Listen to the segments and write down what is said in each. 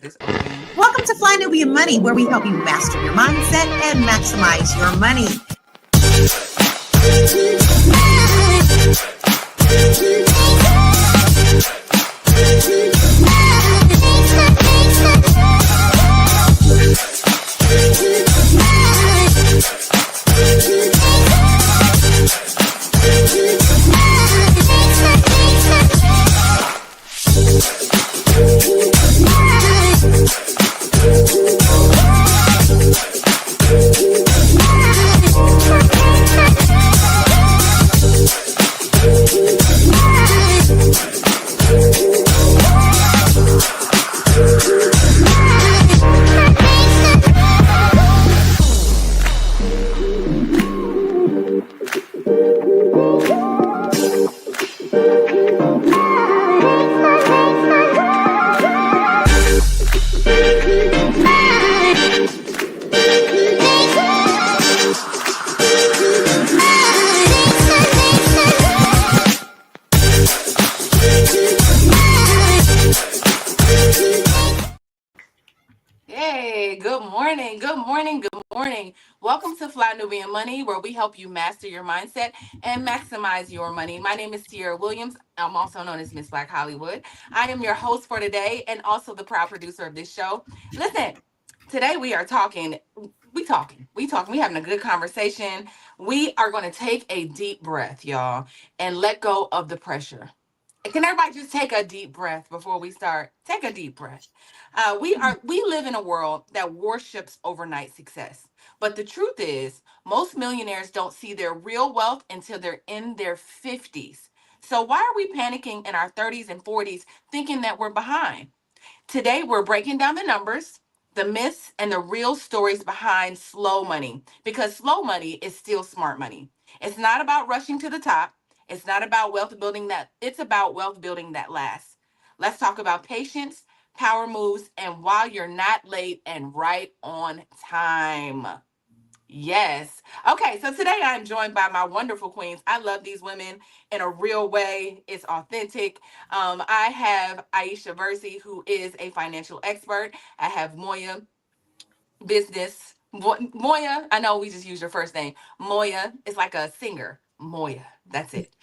this open. Welcome to Fly Nubian Money, where we help you master your mindset and maximize your money. Hey, good morning, good morning, good morning. Welcome to Fly Nubian Money, where we help you master your mindset and maximize your money. My name is Tiara Williams. I'm also known as Miss Black Hollywood. I am your host for today and also the proud producer of this show. Listen, today we are talking. We having a good conversation. We are going to take a deep breath, y'all, and let go of the pressure. Can everybody just take a deep breath before we start? Take a deep breath. We live in a world that worships overnight success. But the truth is, most millionaires don't see their real wealth until they're in their 50s. So why are we panicking in our 30s and 40s thinking that we're behind? Today, we're breaking down the numbers, the myths, and the real stories behind slow money, because slow money is still smart money. It's not about rushing to the top. It's not about it's about wealth building that lasts. Let's talk about patience, power moves, and while you're not late and right on time. Yes. Okay, so today I'm joined by my wonderful queens. I love these women in a real way. It's authentic. I have Aisha Virzi, who is a financial expert. I have business. Moya, I know we just use your first name. Moya is like a singer. Moya, that's it.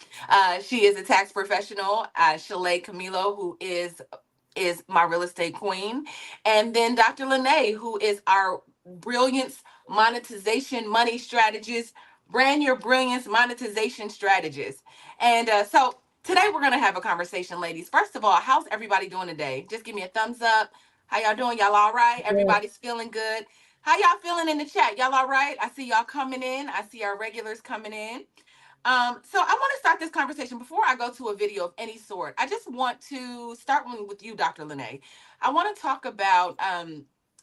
She is a tax professional. Shalaye Camillo, who is my real estate queen, and then Dr. LaNee, who is our brilliance monetization money strategist, brand your brilliance monetization strategist. And so today we're gonna have a conversation, ladies. First of all, how's everybody doing today? Just give me a thumbs up. How y'all doing? Y'all all right? Everybody's feeling good. How y'all feeling in the chat? Y'all all right? I see y'all coming in. I see our regulars coming in. So I want to start this conversation before I go to a video of any sort. I just want to start with you, Dr. LaNee. I want to talk about,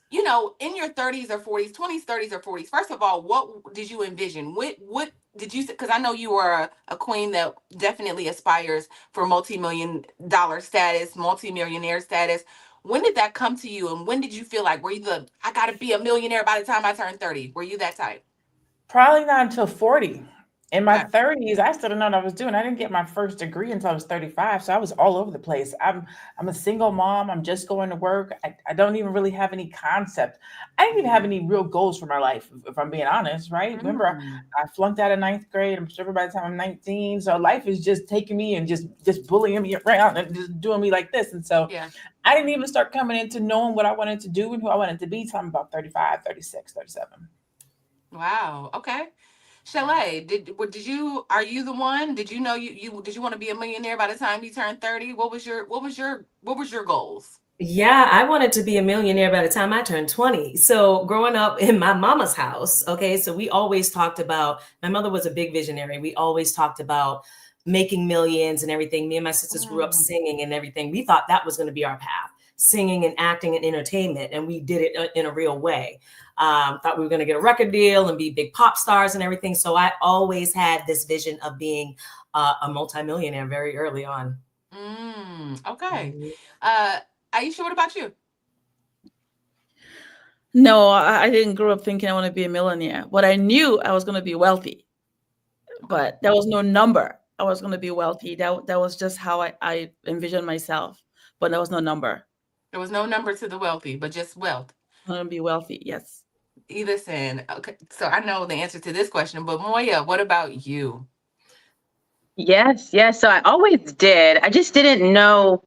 in your 30s or 40s, 20s, 30s or 40s. First of all, what did you envision? What did you? Because I know you are a queen that definitely aspires for multi-million-dollar status, multi-millionaire status. When did that come to you, and when did you feel like were you I got to be a millionaire by the time I turn 30? Were you that type? Probably not until 40. In my Okay. 30s, I still didn't know what I was doing. I didn't get my first degree until I was 35, so I was all over the place. I'm a single mom. I'm just going to work. I don't even really have any concept. I didn't even have any real goals for my life, if I'm being honest, right? Remember, I flunked out of ninth grade. I'm sure by the time I'm 19. So life is just taking me and just bullying me around and just doing me like this. And so Yeah. I didn't even start coming into knowing what I wanted to do and who I wanted to be till I'm about 35, 36, 37. Wow. Okay. Shalaye, are you the one? Did you know did you want to be a millionaire by the time you turned 30? What was your goals? Yeah, I wanted to be a millionaire by the time I turned 20. So growing up in my mama's house, okay, so we always talked about, my mother was a big visionary. We always talked about making millions and everything. Me and my sisters grew up singing and everything. We thought that was going to be our path, singing and acting and entertainment. And we did it in a real way. Thought we were going to get a record deal and be big pop stars and everything. So I always had this vision of being a multimillionaire very early on. Okay. Aisha, what about you? No, I didn't grow up thinking I want to be a millionaire. What I knew I was going to be wealthy, but there was no number. I was going to be wealthy. That was just how I envisioned myself, but there was no number. There was no number to the wealthy, but just wealth. I want to be wealthy. Yes. Listen, okay, so I know the answer to this question, but Moya, what about you? Yes, yes. So I always did. I just didn't know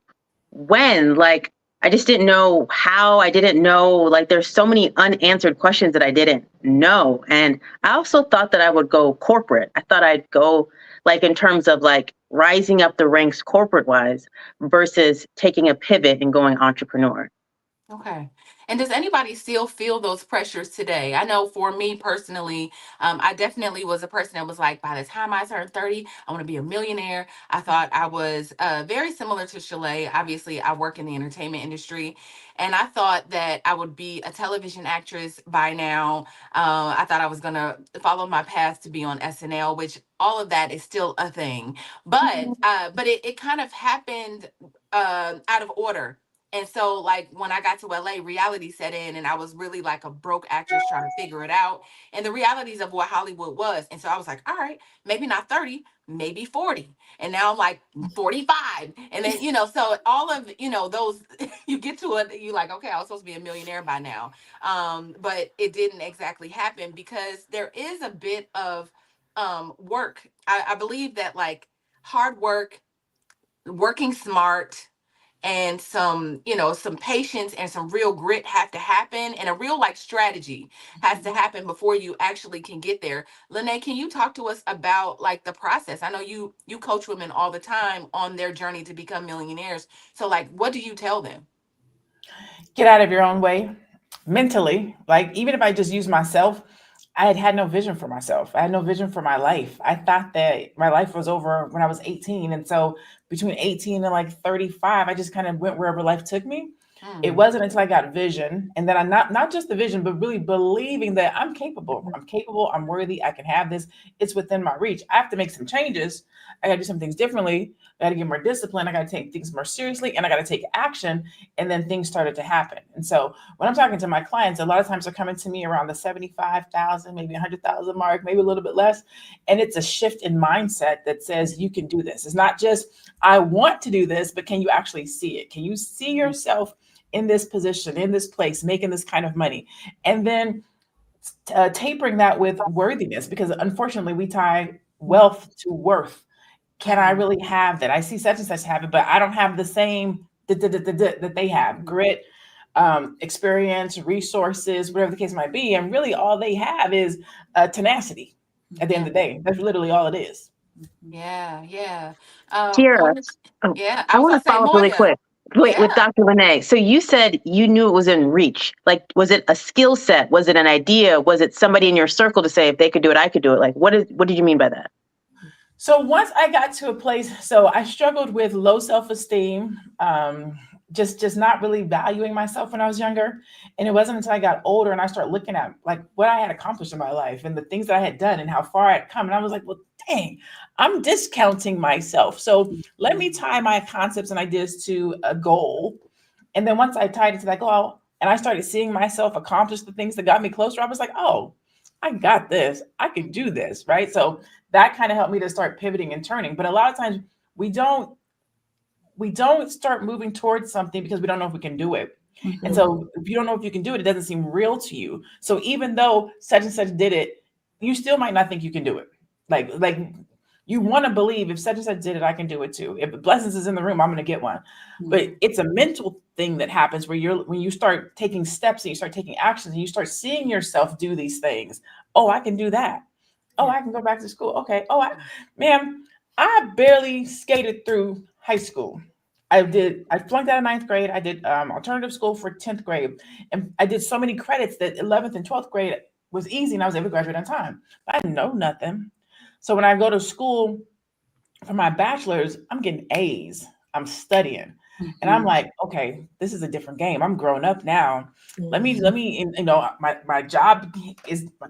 when. Like, I just didn't know how. I didn't know. Like, there's so many unanswered questions that I didn't know. And I also thought that I would go corporate. I thought I'd go, like, in terms of like rising up the ranks corporate wise versus taking a pivot and going entrepreneur. Okay. And does anybody still feel those pressures today? I know for me personally, I definitely was a person that was like, by the time I turned 30, I want to be a millionaire. I thought I was very similar to Shalaye. Obviously, I work in the entertainment industry, and I thought that I would be a television actress by now. I thought I was going to follow my path to be on SNL, which all of that is still a thing. But it kind of happened out of order. And so, like, when I got to LA, reality set in, and I was really like a broke actress trying to figure it out, and the realities of what Hollywood was. And so I was like, all right, maybe not 30, maybe 40. And now I'm like 45. And then, so all of, those, you get to it, you're like, okay, I was supposed to be a millionaire by now. But it didn't exactly happen because there is a bit of work. I believe that, like, hard work, working smart, and some patience and some real grit have to happen, and a real like strategy has to happen before you actually can get there. LaNee, can you talk to us about like the process? I know you coach women all the time on their journey to become millionaires. So like, what do you tell them? Get out of your own way mentally. Like, even if I just use myself, I had no vision for myself. I had no vision for my life. I thought that my life was over when I was 18. And so between 18 and like 35, I just kind of went wherever life took me. It wasn't until I got vision, and then I not just the vision, but really believing that I'm capable. I'm capable. I'm worthy. I can have this. It's within my reach. I have to make some changes. I got to do some things differently. I got to get more discipline. I got to take things more seriously, and I got to take action. And then things started to happen. And so when I'm talking to my clients, a lot of times they're coming to me around the 75,000, maybe 100,000 mark, maybe a little bit less. And it's a shift in mindset that says you can do this. It's not just I want to do this, but can you actually see it? Can you see yourself in this position, in this place, making this kind of money? And then tapering that with worthiness, because unfortunately we tie wealth to worth. Can I really have that? I see such and such have it, but I don't have the same that they have. Grit, experience, resources, whatever the case might be. And really all they have is tenacity at the end of the day. That's literally all it is. Yeah. Tiara, Yeah, I want to follow up really quick. Wait, Yeah. with Dr. LaNee. So you said you knew it was in reach. Like, was it a skill set? Was it an idea? Was it somebody in your circle to say, if they could do it, I could do it? Like, what did you mean by that? So once I got to a place, so I struggled with low self-esteem, just not really valuing myself when I was younger. And it wasn't until I got older and I started looking at like what I had accomplished in my life and the things that I had done and how far I had come. And I was like, well, dang, I'm discounting myself. So let me tie my concepts and ideas to a goal. And then once I tied it to that goal and I started seeing myself accomplish the things that got me closer, I was like, oh, I got this. I can do this, right? So that kind of helped me to start pivoting and turning. But a lot of times we don't start moving towards something because we don't know if we can do it. Mm-hmm. And so if you don't know if you can do it, it doesn't seem real to you. So even though such and such did it, you still might not think you can do it. Like you want to believe if such and such did it, I can do it too. If blessings is in the room, I'm going to get one. Mm-hmm. But it's a mental thing that happens where when you start taking steps and you start taking actions and you start seeing yourself do these things. Oh, I can do that. Oh, I can go back to school. Okay. Oh, I barely skated through high school. I flunked out of 9th grade. I did alternative school for 10th grade. And I did so many credits that 11th and 12th grade was easy and I was able to graduate on time. But I didn't know nothing. So when I go to school for my bachelor's, I'm getting A's. I'm studying. Mm-hmm. And I'm like, okay, this is a different game. I'm grown up now. Mm-hmm. Let me, my job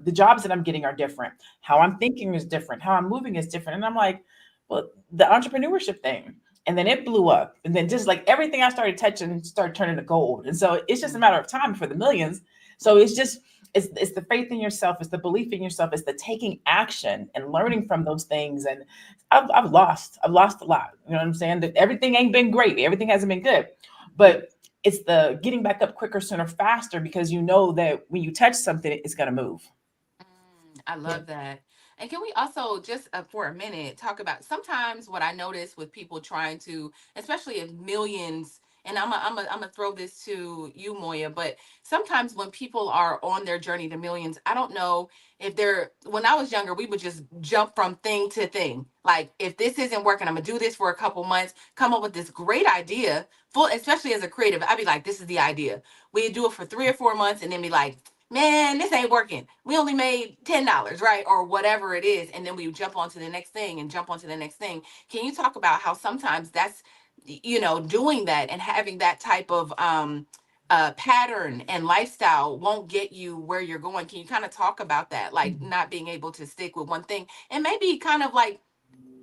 the jobs that I'm getting are different. How I'm thinking is different. How I'm moving is different. And I'm like, well, the entrepreneurship thing. And then it blew up. And then just like everything I started touching started turning to gold. And so it's just a matter of time for the millions. So it's the faith in yourself. It's the belief in yourself. It's the taking action and learning from those things. And I've lost a lot. You know what I'm saying? That everything ain't been great. Everything hasn't been good. But it's the getting back up quicker, sooner, faster, because you know that when you touch something, it's going to move. I love that. And can we also just for a minute talk about sometimes what I notice with people trying to, especially if millions, and I'm a throw this to you, Moya, but sometimes when people are on their journey to millions, I don't know if when I was younger, we would just jump from thing to thing. Like, if this isn't working, I'm gonna do this for a couple months, come up with this great idea, especially as a creative, I'd be like, this is the idea. We'd do it for 3 or 4 months and then be like, man, this ain't working. We only made $10, right? Or whatever it is. And then we jump onto the next thing and jump onto the next thing. Can you talk about how sometimes that's, doing that and having that type of pattern and lifestyle won't get you where you're going? Can you kind of talk about that? Like, not being able to stick with one thing, and maybe kind of like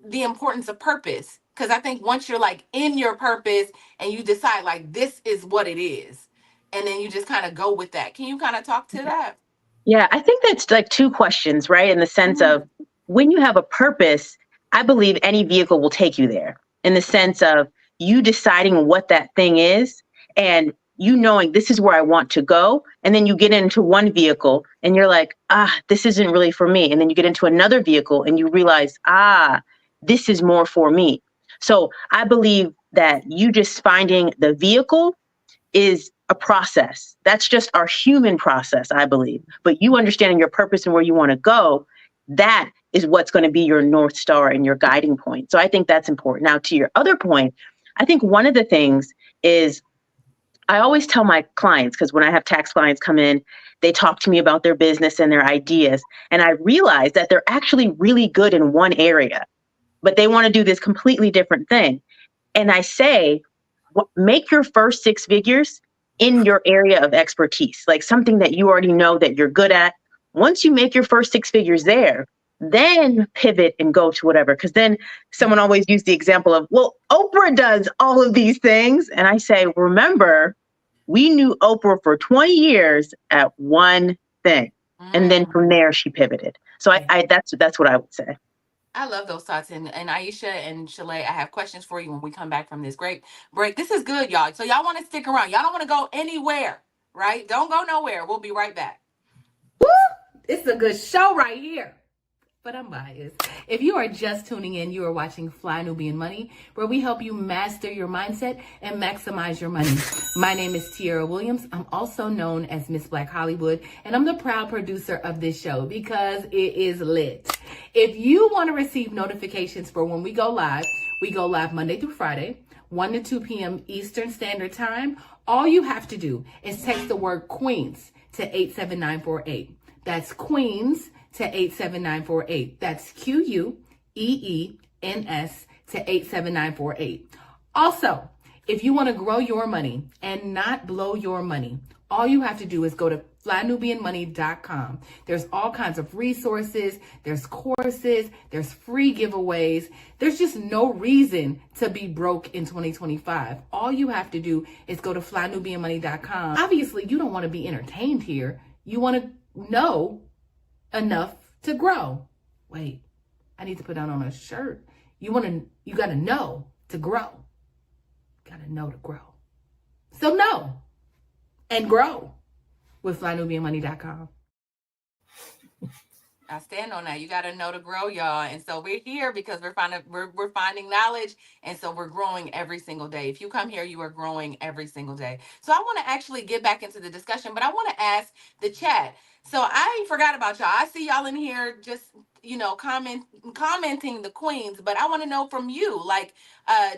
the importance of purpose. Because I think once you're like in your purpose and you decide like this is what it is, and then you just kind of go with that. Can you kind of talk to that? Yeah, I think that's like two questions, right? In the sense of when you have a purpose, I believe any vehicle will take you there, in the sense of you deciding what that thing is and you knowing this is where I want to go. And then you get into one vehicle and you're like, this isn't really for me. And then you get into another vehicle and you realize, this is more for me. So I believe that you just finding the vehicle is a process. That's just our human process, I believe. But you understanding your purpose and where you want to go, that is what's going to be your North Star and your guiding point. So I think that's important. Now, to your other point, I think one of the things is I always tell my clients, because when I have tax clients come in, they talk to me about their business and their ideas. And I realize that they're actually really good in one area, but they want to do this completely different thing. And I say, make your first 6 figures in your area of expertise, like something that you already know that you're good at. Once you make your first 6 figures there, then pivot and go to whatever. Because then someone always used the example of, well, Oprah does all of these things. And I say, remember, we knew Oprah for 20 years at one thing. And then from there, she pivoted. So that's what I would say. I love those thoughts. And Aisha and Shalaye, I have questions for you when we come back from this great break. This is good, y'all. So y'all want to stick around. Y'all don't want to go anywhere, right? Don't go nowhere. We'll be right back. Woo! It's a good show right here. But I'm biased. If you are just tuning in, you are watching Fly Nubian Money, where we help you master your mindset and maximize your money. My name is Tiara Williams. I'm also known as Miss Black Hollywood, and I'm the proud producer of this show because it is lit. If you want to receive notifications for when we go live Monday through Friday, 1 to 2 p.m. Eastern Standard Time. All you have to do is text the word Queens to 87948. That's Queens to 87948. That's QUEENS to 87948. Also, if you want to grow your money and not blow your money, all you have to do is go to flynubianmoney.com. There's all kinds of resources, there's courses, there's free giveaways. There's just no reason to be broke in 2025. All you have to do is go to flynubianmoney.com. Obviously, you don't want to be entertained here. You want to know enough to grow. Wait, I need to put that on a shirt. You got to know to grow. Got to know to grow. So know and grow with flynubianmoney.com. I stand on that. You got to know to grow, y'all. And so we're here because we're finding knowledge. And so we're growing every single day. If you come here, you are growing every single day. So I want to actually get back into the discussion, but I want to ask the chat. So I forgot about y'all. I see y'all in here just, commenting the queens, but I want to know from you, like,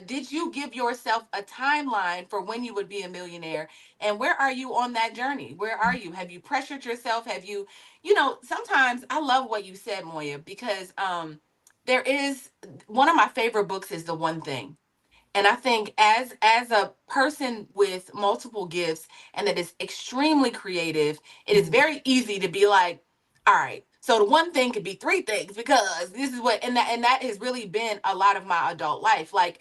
did you give yourself a timeline for when you would be a millionaire? And where are you on that journey? Where are you? Have you pressured yourself? Have you, sometimes I love what you said, Moya, because there is one of my favorite books is The One Thing. And I think as a person with multiple gifts and that is extremely creative, it is very easy to be like, all right, so the one thing could be 3 things because this is what, and that has really been a lot of my adult life. Like,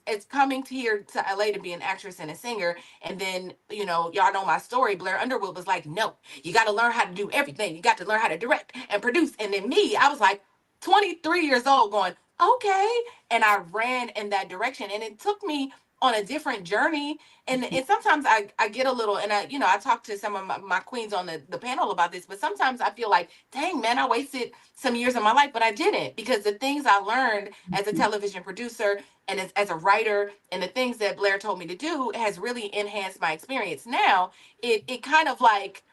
it's coming here to LA to be an actress and a singer. And then, y'all know my story. Blair Underwood was like, no, you got to learn how to do everything. You got to learn how to direct and produce. And then I was like 23 years old going, okay. And I ran in that direction. And it took me on a different journey. And sometimes I get a little, and I talked to some of my queens on the panel about this, but sometimes I feel like, dang, man, I wasted some years of my life, but I didn't, because the things I learned as a television producer and as a writer, and the things that Blair told me to do has really enhanced my experience. Now, it kind of like,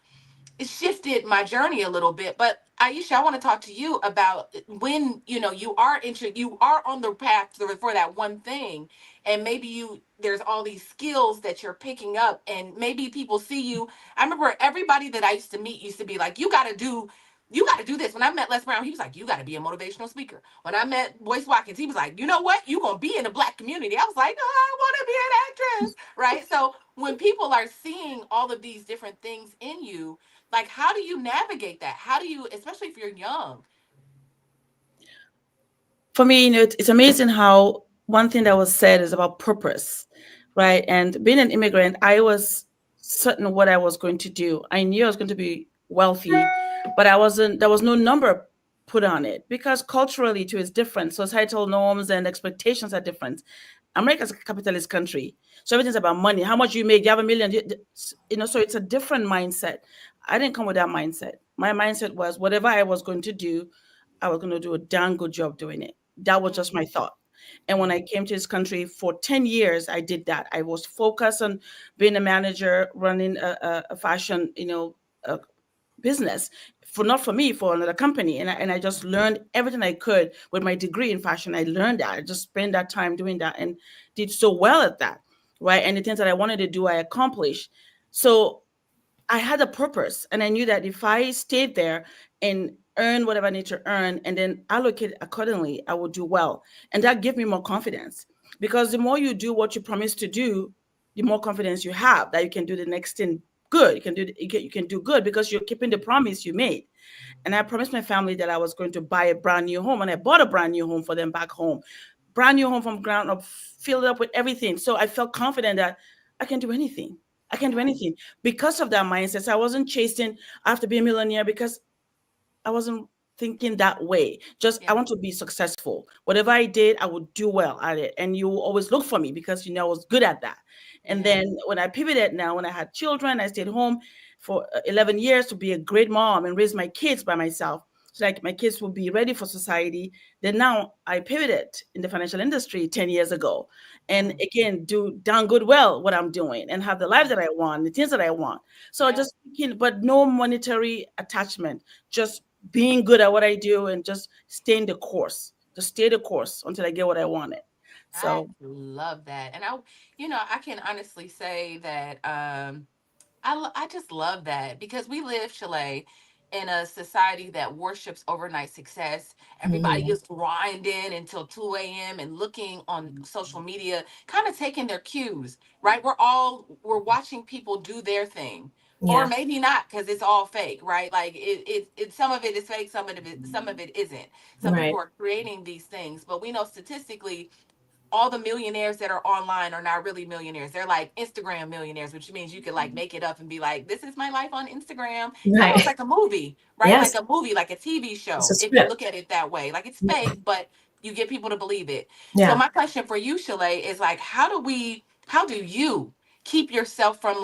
it shifted my journey a little bit. But Aisha, I want to talk to you about when you are on the path for that one thing, and maybe there's all these skills that you're picking up, and maybe people see you. I remember everybody that I used to meet used to be like, you got to do this. When I met Les Brown, he was like, you got to be a motivational speaker. When I met Boyce Watkins, he was like, you know what? You're going to be in the Black community. I was like, oh, I want to be an actress. Right. So when people are seeing all of these different things in you, like, how do you navigate that? How do you, especially if you're young? For me, it's amazing how one thing that was said is about purpose, right? And being an immigrant, I was certain what I was going to do. I knew I was going to be wealthy, but there was no number put on it, because culturally too is different. Societal norms and expectations are different. America's a capitalist country, so everything's about money. How much you make? You have $1 million, so it's a different mindset. I didn't come with that mindset. My mindset was, whatever I was going to do, I was going to do a damn good job doing it. That was just my thought. And when I came to this country for 10 years, I did that. I was focused on being a manager, running a fashion, business, not for me, for another company. And I just learned everything I could with my degree in fashion. I learned that. I just spent that time doing that and did so well at that, right? And the things that I wanted to do, I accomplished. So I had a purpose, and I knew that if I stayed there and earn whatever I need to earn and then allocate accordingly, I would do well. And that gave me more confidence, because the more you do what you promise to do, the more confidence you have that you can do the next thing good. You can do good because you're keeping the promise you made. And I promised my family that I was going to buy a brand new home, and I bought a brand new home for them back home. Brand new home from ground up, filled up with everything. So I felt confident that I can do anything. I can do anything because of that mindset. So I wasn't chasing, I have to be a millionaire, because I wasn't thinking that way. Just, I want to be successful. Whatever I did, I would do well at it. And you will always look for me because I was good at that. And then when I pivoted now, when I had children, I stayed home for 11 years to be a great mom and raise my kids by myself. So like my kids will be ready for society. Then now I pivoted in the financial industry 10 years ago. And again, do damn good well what I'm doing and have the life that I want, the things that I want. So just thinking, but no monetary attachment, just being good at what I do and just staying the course. Just stay the course until I get what I wanted. So I love that. And I can honestly say that I just love that, because we live, Shalaye, in a society that worships overnight success. Everybody is grinding until 2 a.m. and looking on social media, kind of taking their cues, right? We're watching people do their thing. Or maybe not, because it's all fake, right? Like it some of it is fake, some of it isn't. Some people are creating these things, but we know statistically all the millionaires that are online are not really millionaires. They're like Instagram millionaires, which means you could like make it up and be like, this is my life on Instagram. It's almost like a movie, right? Yes. Like a movie, like a TV show, It's a if you script. look at it that way. Like it's fake, but you get people to believe it. Yeah. So my question for you, Shalaye, is like, how do you keep yourself from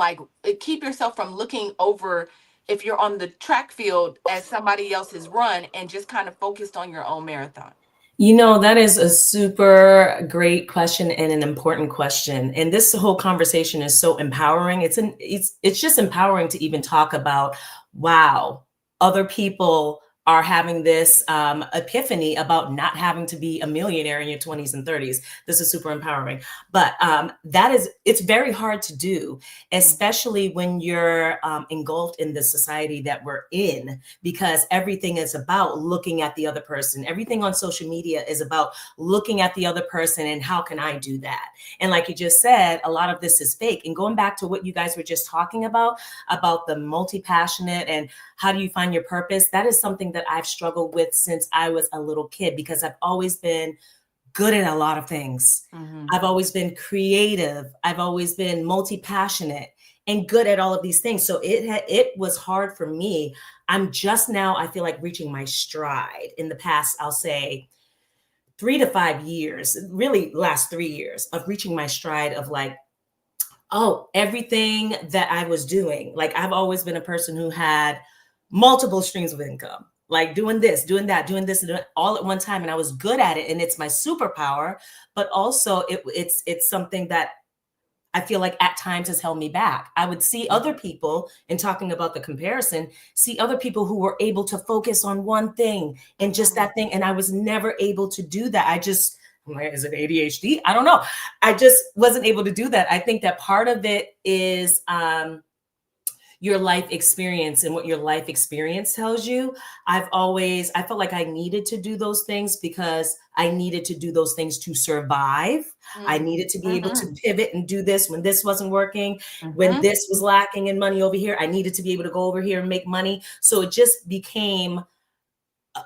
looking over, if you're on the track field, as somebody else's run, and just kind of focused on your own marathon? That is a super great question and an important question. And this whole conversation is so empowering. It's just empowering to even talk about, wow, other people are having this epiphany about not having to be a millionaire in your 20s and 30s. This is super empowering. But it's very hard to do, especially when you're engulfed in the society that we're in, because everything is about looking at the other person. Everything on social media is about looking at the other person and how can I do that? And like you just said, a lot of this is fake. And going back to what you guys were just talking about the multi-passionate and how do you find your purpose? That is something that I've struggled with since I was a little kid, because I've always been good at a lot of things. I've always been creative. I've always been multi-passionate and good at all of these things. So it was hard for me. I'm just now, I feel like, reaching my stride. In the past, I'll say 3 to 5 years, really last 3 years of reaching my stride of like, oh, everything that I was doing. Like I've always been a person who had multiple streams of income, like doing this, doing that, doing this, all at one time. And I was good at it. And it's my superpower, but also it's something that I feel like at times has held me back. I would see other people, and talking about the comparison, see other people who were able to focus on one thing and just that thing. And I was never able to do that. I'm like, is it ADHD? I don't know. I just wasn't able to do that. I think that part of it is your life experience and what your life experience tells you. I felt like I needed to do those things because I needed to do those things to survive. I needed to be able to pivot and do this when this wasn't working, when this was lacking in money over here. I needed to be able to go over here and make money. So it just became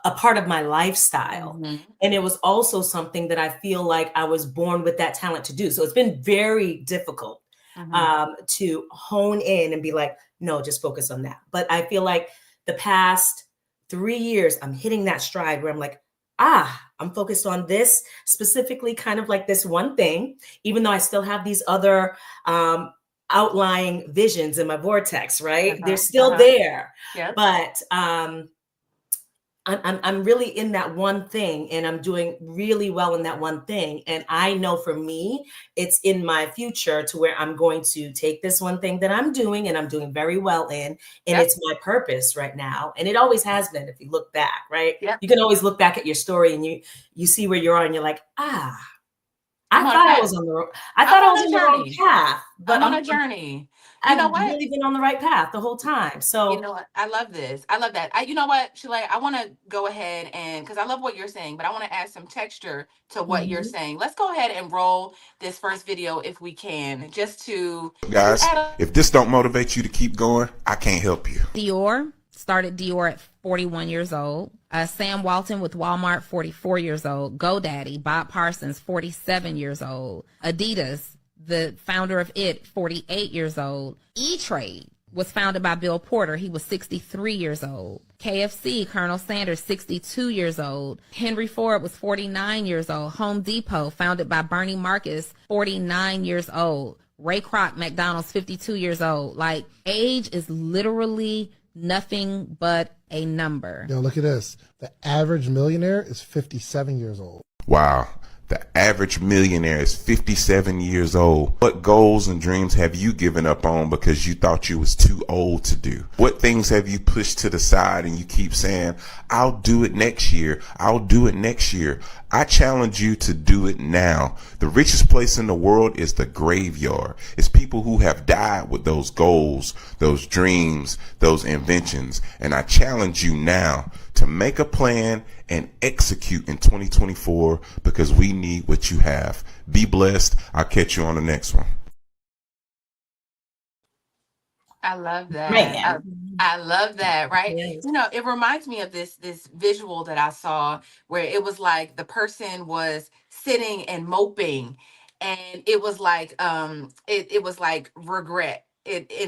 a part of my lifestyle. And it was also something that I feel like I was born with that talent to do. So it's been very difficult to hone in and be like, no, just focus on that. But I feel like the past 3 years, I'm hitting that stride where I'm like, I'm focused on this specifically, kind of like this one thing, even though I still have these other outlying visions in my vortex, right? They're still there. Yep. But I'm really in that one thing, and I'm doing really well in that one thing. And I know for me, it's in my future to where I'm going to take this one thing that I'm doing and I'm doing very well in, and it's my purpose right now. And it always has been, if you look back, right? You can always look back at your story and you see where you are and you're like, I thought I was on the wrong path, but I'm on a journey. You I've know what? really been on the right path the whole time. So you know what? I love this. I love that. You know what, Shalaye? I want to go ahead and, because I love what you're saying, but I want to add some texture to what you're saying. Let's go ahead and roll this first video if we can, just to guys. If this don't motivate you to keep going, I can't help you. Dior started Dior at 41 years old. Sam Walton with Walmart, 44 years old. GoDaddy, Bob Parsons, 47 years old. Adidas, the founder of it, 48 years old. E-Trade was founded by Bill Porter. He was 63 years old. KFC, Colonel Sanders, 62 years old. Henry Ford was 49 years old. Home Depot, founded by Bernie Marcus, 49 years old. Ray Kroc, McDonald's, 52 years old. Like, age is literally nothing but a number. Yo, look at this. The average millionaire is 57 years old. Wow. The average millionaire is 57 years old. What goals and dreams have you given up on because you thought you was too old to do? What things have you pushed to the side and you keep saying, I'll do it next year. I'll do it next year. I challenge you to do it now. The richest place in the world is the graveyard. It's people who have died with those goals, those dreams, those inventions. And I challenge you now to make a plan and execute in 2024 because we need what you have. Be blessed. I'll catch you on the next one. I love that. I love that, right? Yes. You know, it reminds me of this visual that I saw where it was like the person was sitting and moping, and it was like it was like regret.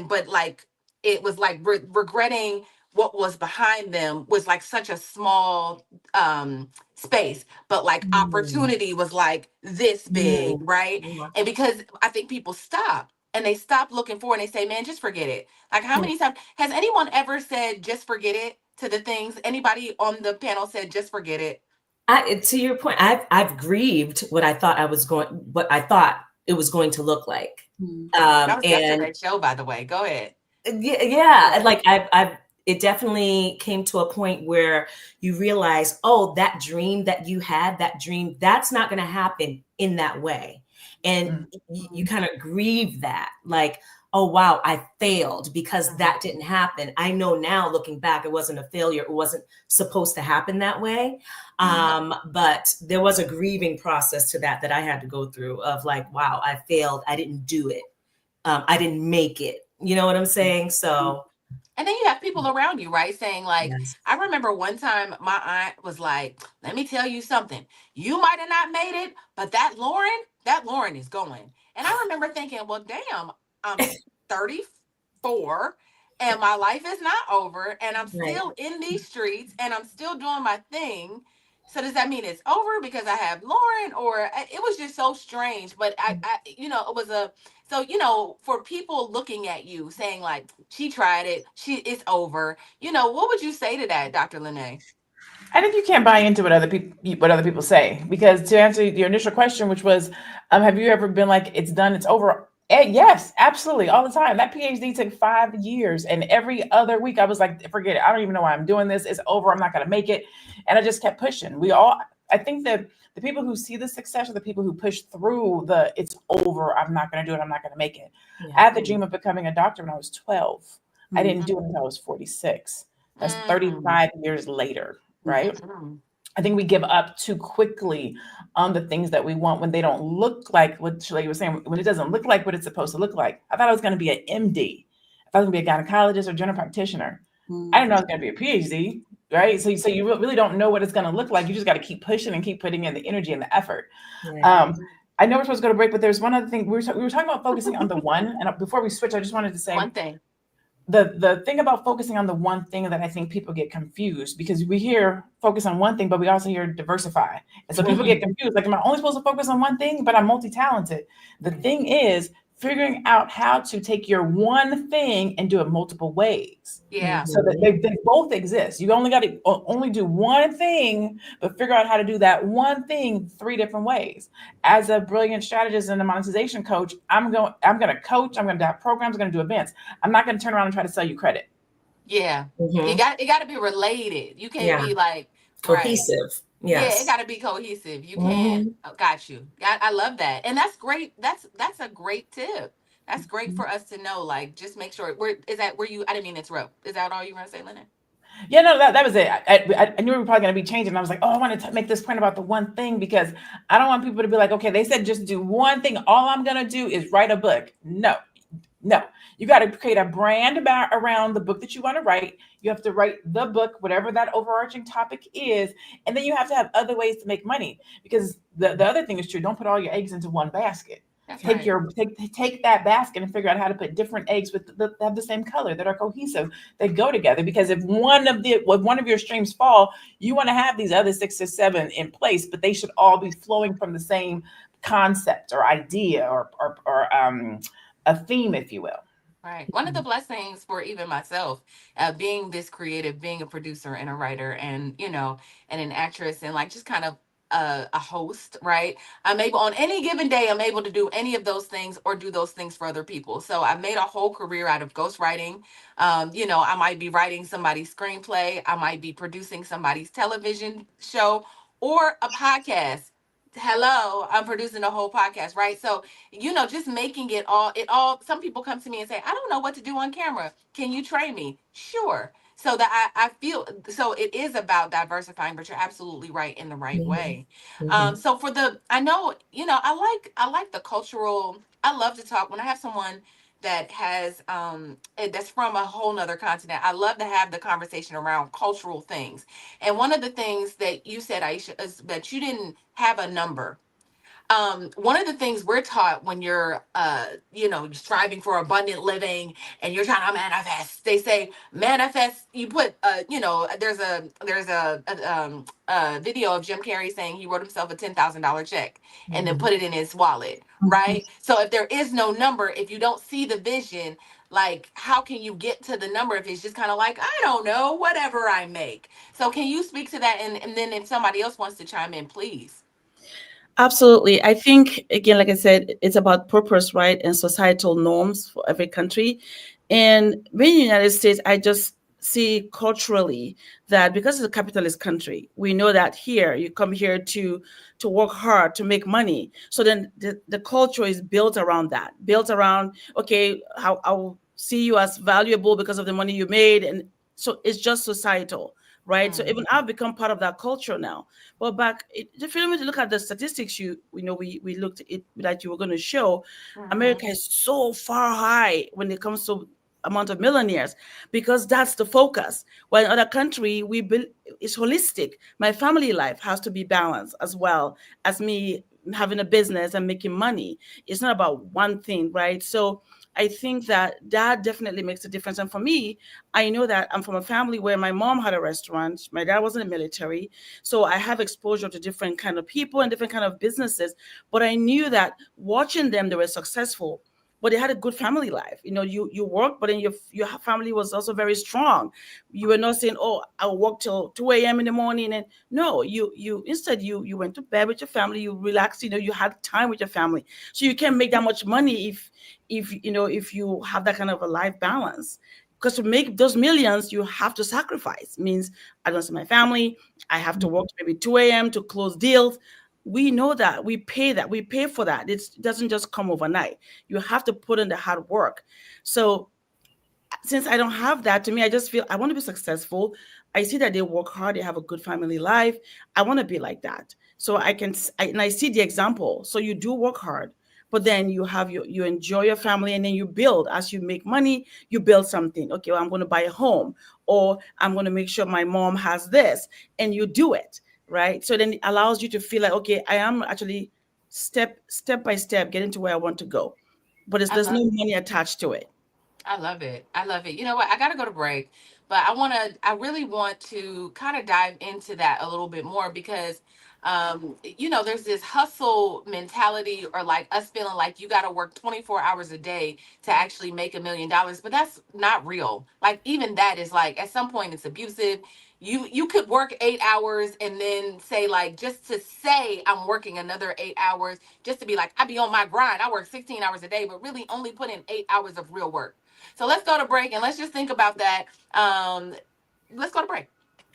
But like it was like regretting what was behind them was like such a small space, but like opportunity was like this big, right? And because I think people stop and they stop looking forward and they say, man, just forget it. Like, how many times has anyone ever said just forget it to the things? Anybody on the panel said just forget it? To your point, I've grieved what I thought it was going to look like. That was yesterday's show, by the way. Go ahead. Yeah. Like it definitely came to a point where you realize, oh, that dream that you had, that's not going to happen in that way. And you kind of grieve that, like, oh, wow, I failed because that didn't happen. I know now, looking back, it wasn't a failure. It wasn't supposed to happen that way. But there was a grieving process to that I had to go through of like, wow, I failed. I didn't do it. I didn't make it. You know what I'm saying? So. And then you have people around you, right? Saying like, I remember one time my aunt was like, let me tell you something. You might have not made it, but that Lauren is going. And I remember thinking, well, damn, I'm 34 and my life is not over and I'm still in these streets and I'm still doing my thing. So does that mean it's over because I have Lauren, or it was just so strange? But it was so for people looking at you saying like she tried it, it's over. What would you say to that, Dr. LaNee? I think you can't buy into what other people say, because to answer your initial question, which was, have you ever been like, it's done, it's over? Yes, absolutely, all the time. That PhD took 5 years, and every other week I was like, forget it. I don't even know why I'm doing this. It's over. I'm not going to make it, and I just kept pushing. I think that the people who see the success are the people who push through the it's over. I'm not going to do it. I'm not going to make it. Yeah. I had the dream of becoming a doctor when I was 12. I didn't do it until I was 46. That's 35 years later. Right? I think we give up too quickly on the things that we want when they don't look like what Shalaye was saying, when it doesn't look like what it's supposed to look like. I thought I was going to be an MD. I thought I was going to be a gynecologist or general practitioner. I didn't know I was going to be a PhD, right? So you really don't know what it's going to look like. You just got to keep pushing and keep putting in the energy and the effort. Yeah. I know we're supposed to go to break, but there's one other thing. We were talking about focusing on the one. And before we switch, I just wanted to say one thing. The thing about focusing on the one thing that I think people get confused, because we hear focus on one thing, but we also hear diversify. And so people get confused. Like, am I only supposed to focus on one thing, but I'm multi-talented? The thing is figuring out how to take your one thing and do it multiple ways. Yeah. So that they both exist. You only got to only do one thing, but figure out how to do that one thing 3 different ways. As a brilliant strategist and a monetization coach, I'm going to coach, I'm going to have programs, I'm going to do events. I'm not going to turn around and try to sell you credit. Yeah. It got to be related. You can't be like cohesive. Right. Yes. Yeah, it got to be cohesive. You can't. Got you. I love that, and that's great. That's a great tip. That's great for us to know. Like, just make sure. Were you? I didn't mean to interrupt. Is that all you were gonna say, LaNee? Yeah, no, that was it. I knew we were probably going to be changing. I was like, I want to make this point about the one thing, because I don't want people to be like, okay, they said just do one thing. All I'm going to do is write a book. No. You got to create a brand around the book that you want to write. You have to write the book, whatever that overarching topic is. And then you have to have other ways to make money, because the other thing is true. Don't put all your eggs into one basket. Take that basket and figure out how to put different eggs that have the same color, that are cohesive, that go together. Because if one of your streams fall, you want to have these other 6 or 7 in place, but they should all be flowing from the same concept or idea or a theme, if you will. Right. One of the blessings for even myself, being this creative, being a producer and a writer, and and an actress, and like just kind of a host, right? I'm able, on any given day, I'm able to do any of those things or do those things for other people. So I made a whole career out of ghostwriting. I might be writing somebody's screenplay, I might be producing somebody's television show or a podcast. Hello, I'm producing a whole podcast, right? So just making it all. Some people come to me and say, I don't know what to do on camera, can you train me? Sure. So that I feel, so it is about diversifying, but you're absolutely right, in the right way. So I know, I like the cultural. I love to talk when I have someone that has that's from a whole nother continent. I love to have the conversation around cultural things. And one of the things that you said, Aisha, is that you didn't have a number. One of the things we're taught when you're striving for abundant living and you're trying to manifest, they say manifest. You put there's a video of Jim Carrey saying he wrote himself a $10,000 check and then put it in his wallet, right? So if there is no number, if you don't see the vision, like, how can you get to the number if it's just kind of like, I don't know, whatever I make? So can you speak to that? And then if somebody else wants to chime in, please. Absolutely. I think, again, like I said, it's about purpose, right? And societal norms for every country. And being in the United States, I just see culturally that because it's a capitalist country, we know that here, you come here to work hard, to make money. So then the culture is built around that, okay, I'll see you as valuable because of the money you made. And so it's just societal. Right. So even I've become part of that culture now. But if you look at the statistics, we looked at it that you were going to show, America is so far high when it comes to amount of millionaires, because that's the focus. While in other country, it's holistic. My family life has to be balanced as well as me having a business and making money. It's not about one thing, right? So I think that definitely makes a difference. And for me, I know that I'm from a family where my mom had a restaurant, my dad was in the military, so I have exposure to different kind of people and different kind of businesses. But I knew that watching them, they were successful, but they had a good family life. You worked, but then your family was also very strong. You were not saying, "Oh, I'll work till 2 a.m. in the morning." And no, you instead you went to bed with your family. You relaxed. You had time with your family. So you can't make that much money if you have that kind of a life balance. Because to make those millions, you have to sacrifice. Means I don't see my family. I have to work maybe 2 a.m. to close deals. We know that we pay for that. It doesn't just come overnight. You have to put in the hard work. So since I don't have that, to me, I just feel I want to be successful. I see that they work hard, they have a good family life. I want to be like that. So and I see the example. So you do work hard, but then you enjoy your family, and then you build. As you make money, you build something. Okay, well, I'm going to buy a home, or I'm going to make sure my mom has this, and you do it, right? So then it allows you to feel like, okay, I am actually step by step getting to where I want to go, but there's no money attached to it. I love it. I love it. You know what? I got to go to break, but I really want to kind of dive into that a little bit more because, there's this hustle mentality or like us feeling like you got to work 24 hours a day to actually make $1 million, but that's not real. Like, even that is like, at some point it's abusive. You could work 8 hours and then say, like, just to say I'm working another 8 hours, just to be like, I be on my grind. I work 16 hours a day, but really only put in 8 hours of real work. So let's go to break and let's just think about that. Let's go to break.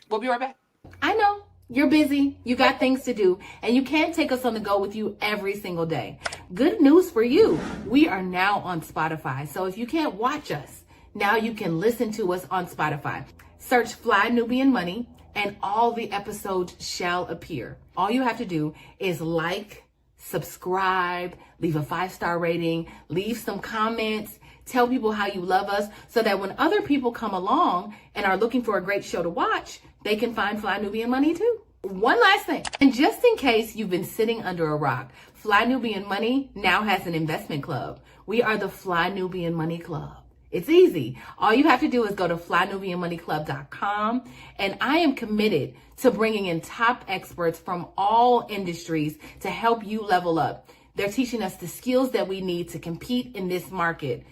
We'll be right back. I know you're busy, you got things to do, and you can't take us on the go with you every single day. Good news for you. We are now on Spotify. So if you can't watch us, now you can listen to us on Spotify. Search Fly Nubian Money and all the episodes shall appear. All you have to do is like, subscribe, leave a 5-star rating, leave some comments, tell people how you love us so that when other people come along and are looking for a great show to watch, they can find Fly Nubian Money too. One last thing, and just in case you've been sitting under a rock, Fly Nubian Money now has an investment club. We are the Fly Nubian Money Club. It's easy. All you have to do is go to flynubianmoneyclub.com, and I am committed to bringing in top experts from all industries to help you level up. They're teaching us the skills that we need to compete in this market.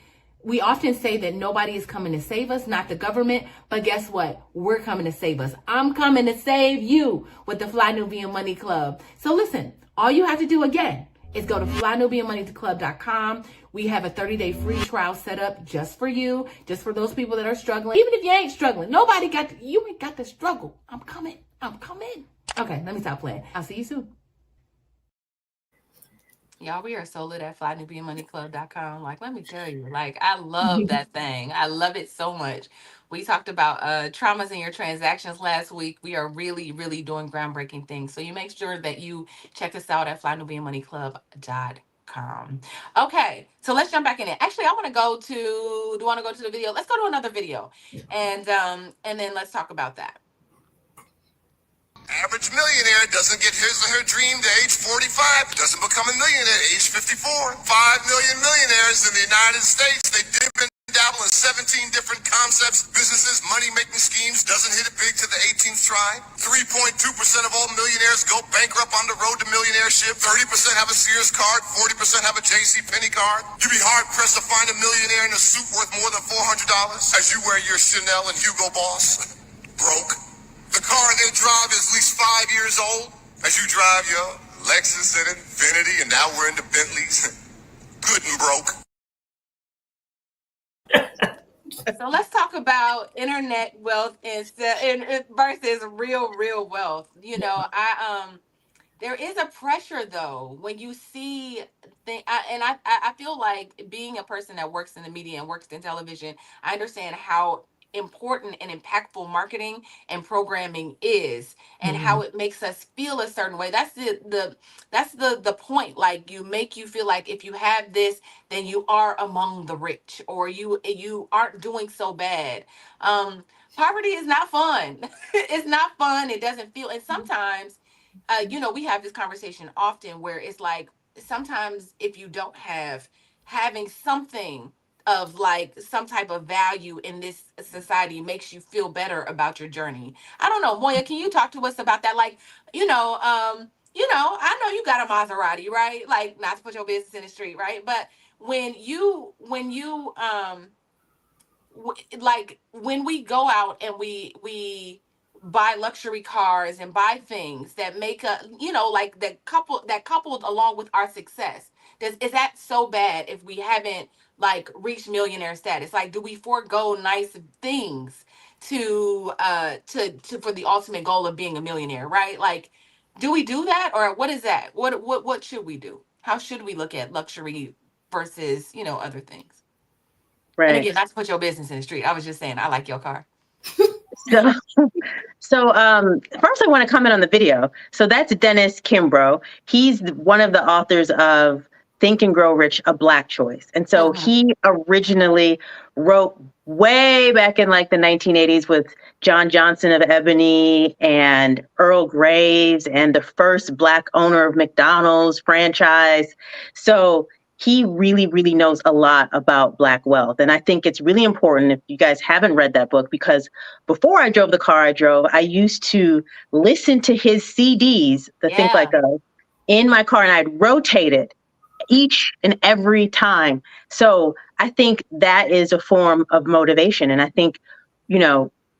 We often say that nobody is coming to save us, not the government, but guess what? We're coming to save us. I'm coming to save you with the Fly Nubian Money Club. So listen, all you have to do again is go to flynubianmoneyclub.com. We have a 30-day free trial set up just for you, just for those people that are struggling. Even if you ain't struggling, you ain't got to struggle. I'm coming. Okay, let me stop playing. I'll see you soon. Y'all, we are so lit at flynubianmoneyclub.com. Like, let me tell you, like, I love that thing. I love it so much. We talked about traumas in your transactions last week. We are really, really doing groundbreaking things. So you make sure that you check us out at flynubianmoneyclub.com. Okay, so let's jump back in it. Actually, do you want to go to the video? Let's go to another video. And then let's talk about that. Average millionaire doesn't get his or her dream to age 45, doesn't become a millionaire at age 54. 5 million millionaires in the United States. They dip and dabble in 17 different concepts, businesses, money-making schemes, doesn't hit it big to the 18th try. 3.2% of all millionaires go bankrupt on the road to millionaireship. 30% have a Sears card, 40% have a J.C. Penney card. You'd be hard-pressed to find a millionaire in a suit worth more than $400 as you wear your Chanel and Hugo Boss. Broke. The car they drive is at least 5 years old, as you drive your Lexus and Infiniti, and now we're into Bentleys. Good and broke. So let's talk about internet wealth versus real wealth. There is a pressure though when you see I feel like, being a person that works in the media and works in television, I understand how important and impactful marketing and programming is, and how it makes us feel a certain way. That's the point. Like, you feel like if you have this, then you are among the rich, or you aren't doing so bad. Poverty is not fun. It's not fun. It doesn't feel, and sometimes we have this conversation often where it's like, sometimes if you don't having something of like some type of value in this society makes you feel better about your journey. I don't know, Moya, can you talk to us about that? Like, I know you got a Maserati, right? Like, not to put your business in the street, right? But like when we go out and we buy luxury cars and buy things that make a, like that coupled along with our success, is that so bad if we haven't like reached millionaire status? Like, do we forego nice things to for the ultimate goal of being a millionaire, right? Like, do we do that, or what is that? What should we do? How should we look at luxury versus other things? And Right. again, not to put your business in the street. I was just saying, I like your car. So first I want to comment on the video. So that's Dennis Kimbrough. He's one of the authors of Think and Grow Rich, A Black Choice. And so he originally wrote way back in like the 1980s with John Johnson of Ebony and Earl Graves and the first Black owner of McDonald's franchise. So he really, really knows a lot about Black wealth. And I think it's really important if you guys haven't read that book, because before I drove the car I drove, I used to listen to his CDs, the Think Like Us, in my car, and I'd rotate it each and every time. So I think that is a form of motivation. And I think,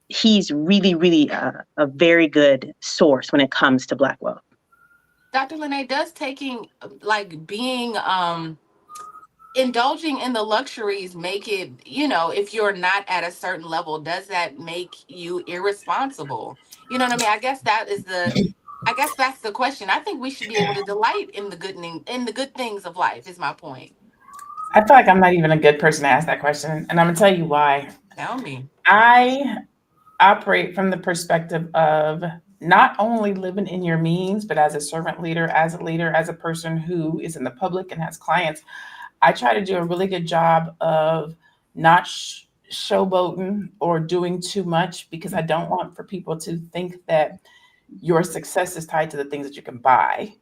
he's really, really a very good source when it comes to Black wealth. Dr. LaNee, does indulging in the luxuries make it, if you're not at a certain level, does that make you irresponsible? You know what I mean? I guess that's the question. I think we should be able to delight in the good things of life, is my point. I feel like I'm not even a good person to ask that question, and I'm gonna tell you why. Tell me. I operate from the perspective of not only living in your means, but as a servant leader, as a person who is in the public and has clients. I try to do a really good job of not showboating or doing too much, because I don't want for people to think that your success is tied to the things that you can buy.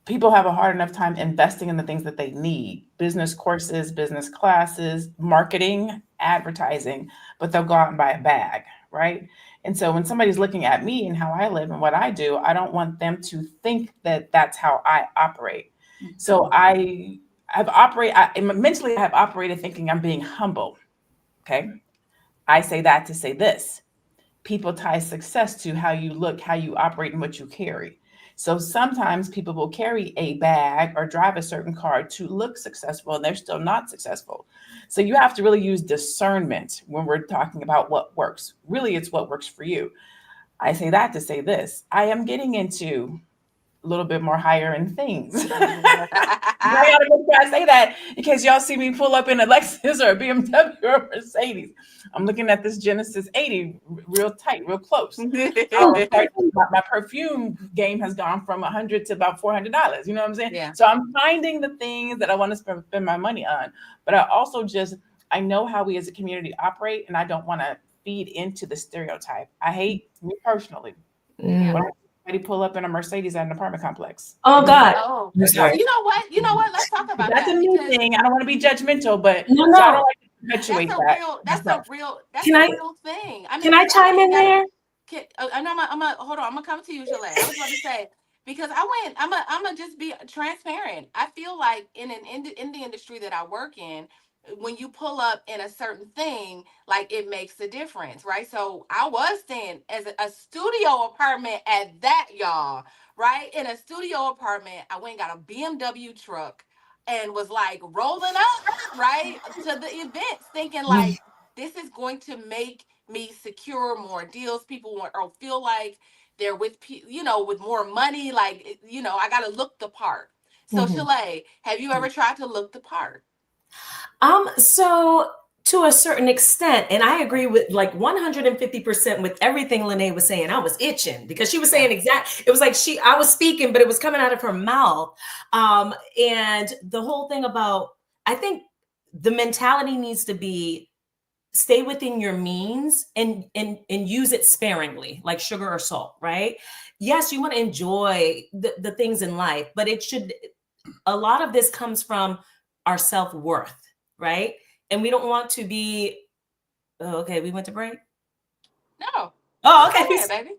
People have a hard enough time investing in the things that they need: business courses, business classes, marketing, advertising, but they'll go out and buy a bag, right? And so when somebody's looking at me and how I live and what I do, I don't want them to think that that's how I operate. So mentally I have operated thinking I'm being humble. Okay. I say that to say this: people tie success to how you look, how you operate, and what you carry. So sometimes people will carry a bag or drive a certain car to look successful, and they're still not successful. So you have to really use discernment when we're talking about what works. Really, it's what works for you. I say that to say this: I am getting into a little bit more higher end things. I gotta make sure I say that in case y'all see me pull up in a Lexus or a BMW or a Mercedes. I'm looking at this Genesis 80 real tight, real close. My perfume game has gone from $100 to about $400. You know what I'm saying? Yeah. So I'm finding the things that I want to spend my money on. But I also I know how we as a community operate, and I don't want to feed into the stereotype. I hate, me personally, when pull up in a Mercedes at an apartment complex. Oh God. Oh, so you know what? Let's talk about That's that. a new thing. I don't want to be judgmental, but No. So I don't like to perpetuate that. That's a real thing. I mean, can I chime in there? I'm gonna come to you, Shalaye. I was about to say, because I'm gonna just be transparent. I feel like in the industry that I work in, when you pull up in a certain thing, like, it makes a difference, right? So I was staying as a studio apartment at that, y'all, right? In a studio apartment, I went and got a BMW truck and was like rolling up, right, to the events, thinking like, this is going to make me secure more deals. People want or feel like they're with more money. Like, I got to look the part. So Shalaye, have you ever tried to look the part? So to a certain extent, and I agree with like 150% with everything LaNee was saying. I was itching because she was saying it was like I was speaking, but it was coming out of her mouth. And the whole thing about, I think the mentality needs to be, stay within your means and use it sparingly, like sugar or salt, right? Yes, you want to enjoy the things in life, but a lot of this comes from our self-worth. right? And we don't want to be, oh, okay, we went to break. No. Oh, okay. Go ahead, baby.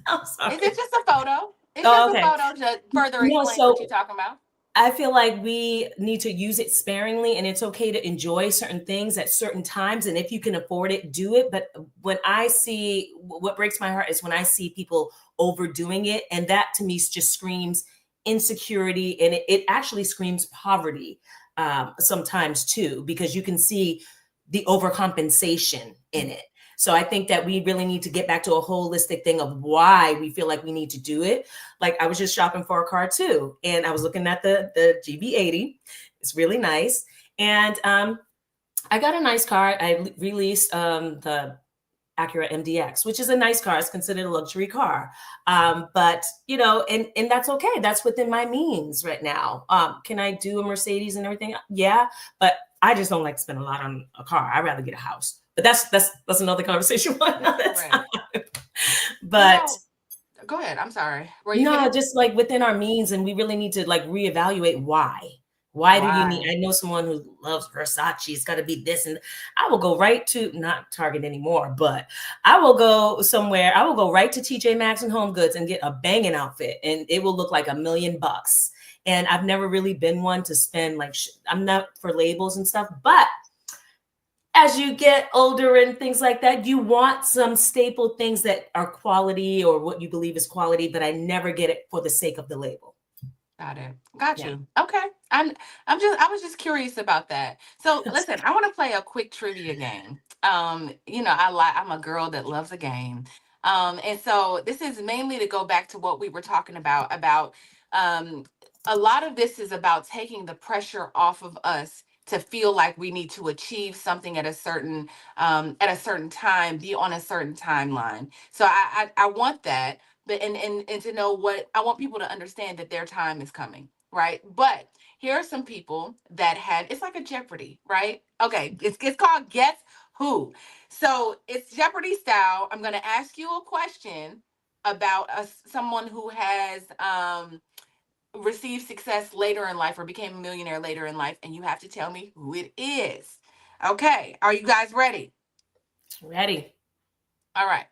I'm sorry. Is it just a photo? It's Oh, just okay. a photo to further No, explain so what you're talking about. I feel like we need to use it sparingly, and it's okay to enjoy certain things at certain times. And if you can afford it, do it. But when I see, what breaks my heart is when I see people overdoing it. And that to me just screams insecurity, and it actually screams poverty sometimes too, because you can see the overcompensation in it. So I think that we really need to get back to a holistic thing of why we feel like we need to do it. Like I was just shopping for a car too, and I was looking at the GB80. It's really nice, and I got a nice car. I released the Acura MDX, which is a nice car. It's considered a luxury car, but you know, and that's okay. That's within my means right now. Can I do a Mercedes and everything? Yeah, but I just don't like to spend a lot on a car. I'd rather get a house. But that's another conversation for another time. But go ahead. I'm sorry. no, just like within our means, and we really need to like reevaluate why. Why do you need? I know someone who loves Versace. It's got to be this, and I will go right to not Target anymore, but I will go somewhere. I will go right to TJ Maxx and Home Goods and get a banging outfit, and it will look like $1 million. And I've never really been one to spend like I'm not for labels and stuff, but as you get older and things like that, you want some staple things that are quality or what you believe is quality, but I never get it for the sake of the label. Got it. Got you. Okay. I was just curious about that. So listen, I want to play a quick trivia game. You know, I'm a girl that loves a game. And so this is mainly to go back to what we were talking about a lot of this is about taking the pressure off of us to feel like we need to achieve something at a certain time, be on a certain timeline. So I want that, but and to know what I want people to understand that their time is coming, right? But here are some people that had it's like a Jeopardy, right? Okay, it's called Guess Who. So it's Jeopardy style. I'm going to ask you a question about someone who has received success later in life or became a millionaire later in life, and you have to tell me who it is. Okay, are you guys ready? Ready. All right.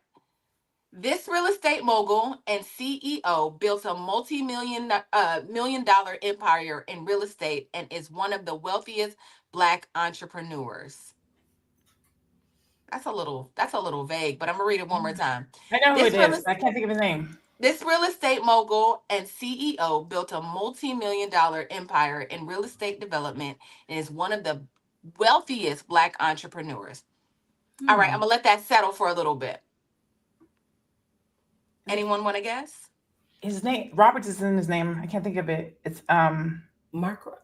This real estate mogul and CEO built a multi-million $1 million empire in real estate and is one of the wealthiest Black entrepreneurs. That's a little vague, but I'm gonna read it one more time. I know who it is. I can't think of his name. This real estate mogul and CEO built a multi-million dollar empire in real estate development and is one of the wealthiest Black entrepreneurs. All right, I'm gonna let that settle for a little bit. Anyone want to guess? His name Roberts is in his name. I can't think of it. It's Mark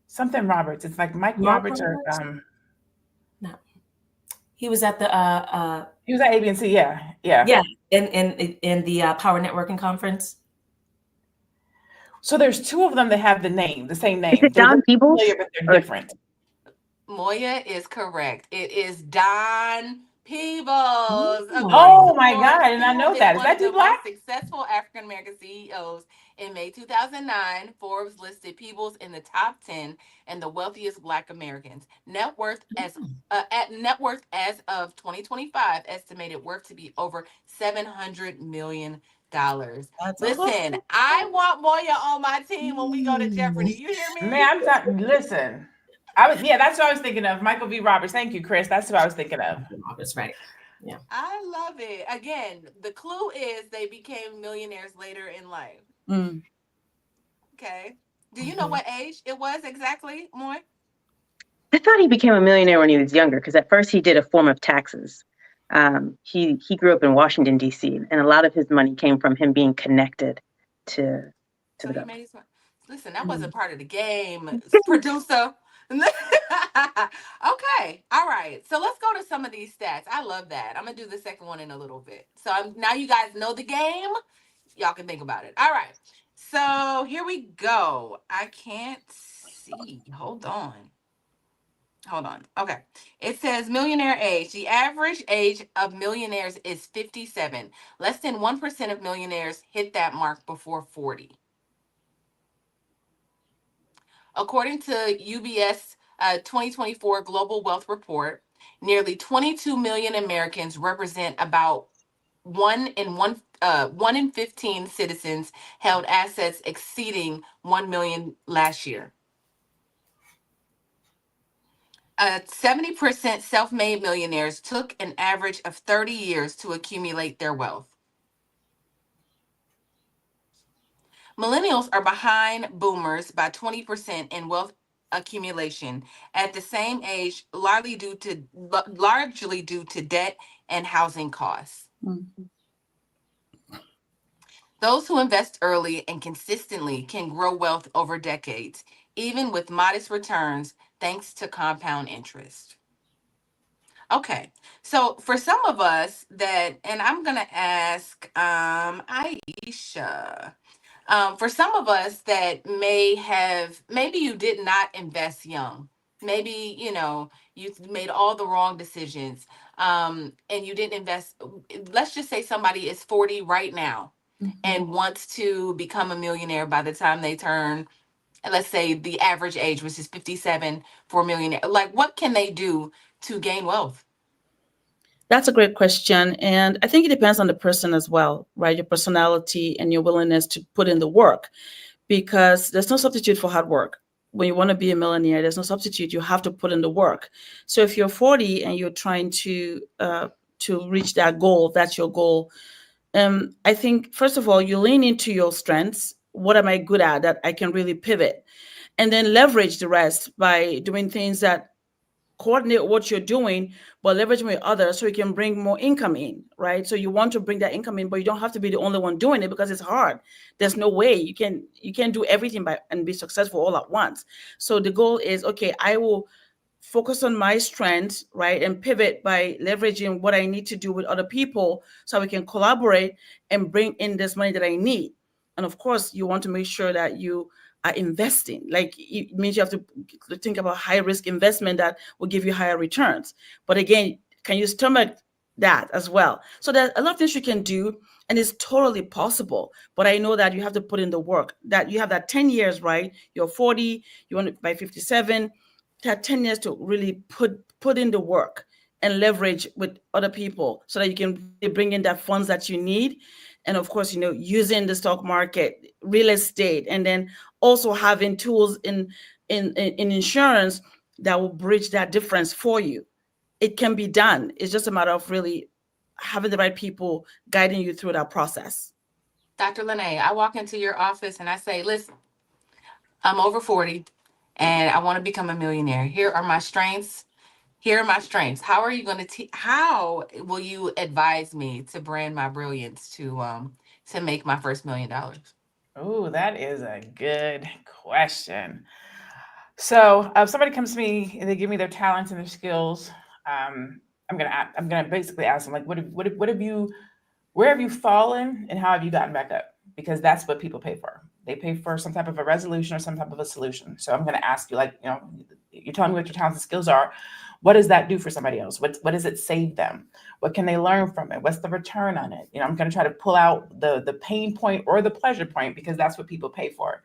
something Roberts. It's like Mike Roberts or no. He was at the he was at ABC, yeah. in the Power Networking Conference. So there's two of them that have the same name. Is it Don Peebles? But they're different. Moya is correct. It is Don Peebles. Oh my God, and I know that. Is that too Black? Successful African American CEOs. In May 2009, Forbes listed Peebles in the top 10 and the wealthiest Black Americans. Net worth as of 2025 estimated worth to be over $700 million. Listen, I want Moya on my team when we go to Jeopardy. You hear me? Man, listen. That's what I was thinking of. Michael V. Roberts. Thank you, Chris. That's what I was thinking of. Roberts, right. Yeah. I love it. Again, the clue is they became millionaires later in life. Okay. Do you know what age it was exactly, Moy? I thought he became a millionaire when he was younger because at first he did a form of taxes. He grew up in Washington, D.C., and a lot of his money came from him being connected to the government. Listen, that wasn't part of the game, producer. Okay. All right. So let's go to some of these stats. I love that. I'm going to do the second one in a little bit. So now you guys know the game. Y'all can think about it. All right. So here we go. I can't see. Hold on. Okay. It says millionaire age. The average age of millionaires is 57. Less than 1% of millionaires hit that mark before 40. According to UBS a 2024 Global Wealth Report, nearly 22 million Americans represent about 1 in 15 citizens held assets exceeding 1 million last year. 70% self-made millionaires took an average of 30 years to accumulate their wealth. Millennials are behind boomers by 20% in wealth accumulation at the same age, largely due to debt and housing costs. Those who invest early and consistently can grow wealth over decades, even with modest returns, thanks to compound interest. Okay, so for some of us and I'm gonna ask Aisha. For some of us that maybe you did not invest young. Maybe, you made all the wrong decisions, and you didn't invest. Let's just say somebody is 40 right now and wants to become a millionaire by the time they turn, let's say the average age, which is 57 for a millionaire. Like, what can they do to gain wealth? That's a great question. And I think it depends on the person as well, right? Your personality and your willingness to put in the work, because there's no substitute for hard work. When you want to be a millionaire, there's no substitute. You have to put in the work. So if you're 40 and you're trying to reach that goal, that's your goal. I think, first of all, you lean into your strengths. What am I good at that I can really pivot? And then leverage the rest by doing things that coordinate what you're doing, but leverage with others so you can bring more income in, right? So you want to bring that income in, but you don't have to be the only one doing it because it's hard. There's no way you can do everything and be successful all at once. So the goal is, okay, I will focus on my strengths, right? And pivot by leveraging what I need to do with other people so we can collaborate and bring in this money that I need. And of course, you want to make sure that you are investing. Like, it means you have to think about high risk investment that will give you higher returns. But again, can you stomach that as well? So there's a lot of things you can do, and it's totally possible. But I know that you have to put in the work, that you have that 10 years, right? You're 40, you want to by 57, that 10 years to really put in the work and leverage with other people so that you can bring in that funds that you need. And of course, using the stock market, real estate, and then also having tools in insurance that will bridge that difference for you. It can be done. It's just a matter of really having the right people guiding you through that process. Dr. LaNee, I walk into your office and I say, listen, I'm over 40 and I want to become a millionaire. Here are my strengths. How are you going to how will you advise me to brand my brilliance to make my first $1 million? Oh, that is a good question. So if somebody comes to me and they give me their talents and their skills, I'm gonna basically ask them, like, where have you fallen and how have you gotten back up? Because that's what people pay for. They pay for some type of a resolution or some type of a solution. So I'm going to ask you, like, you're telling me what your talents and skills are. What does that do for somebody else? What does it save them? What can they learn from it? What's the return on it? I'm going to try to pull out the pain point or the pleasure point, because that's what people pay for.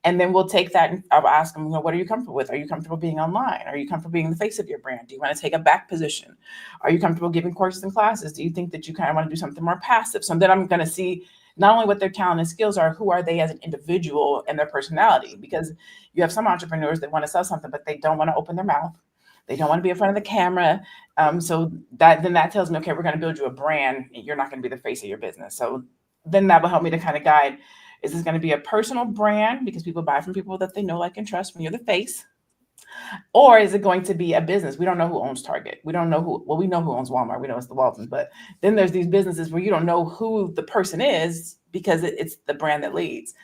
And then we'll take that and I'll ask them, what are you comfortable with? Are you comfortable being online? Are you comfortable being the face of your brand? Do you want to take a back position? Are you comfortable giving courses and classes? Do you think that you kind of want to do something more passive? So then I'm going to see not only what their talent and skills are, who are they as an individual and their personality? Because you have some entrepreneurs that want to sell something, but they don't want to open their mouth. They don't want to be in front of the camera. So that tells me, okay, we're going to build you a brand. You're not going to be the face of your business. So then that will help me to kind of guide, is this going to be a personal brand because people buy from people that they know, like, and trust when you're the face? Or is it going to be a business? We don't know who owns Target. We don't know we know who owns Walmart. We know it's the Waltons. But then there's these businesses where you don't know who the person is because it's the brand that leads.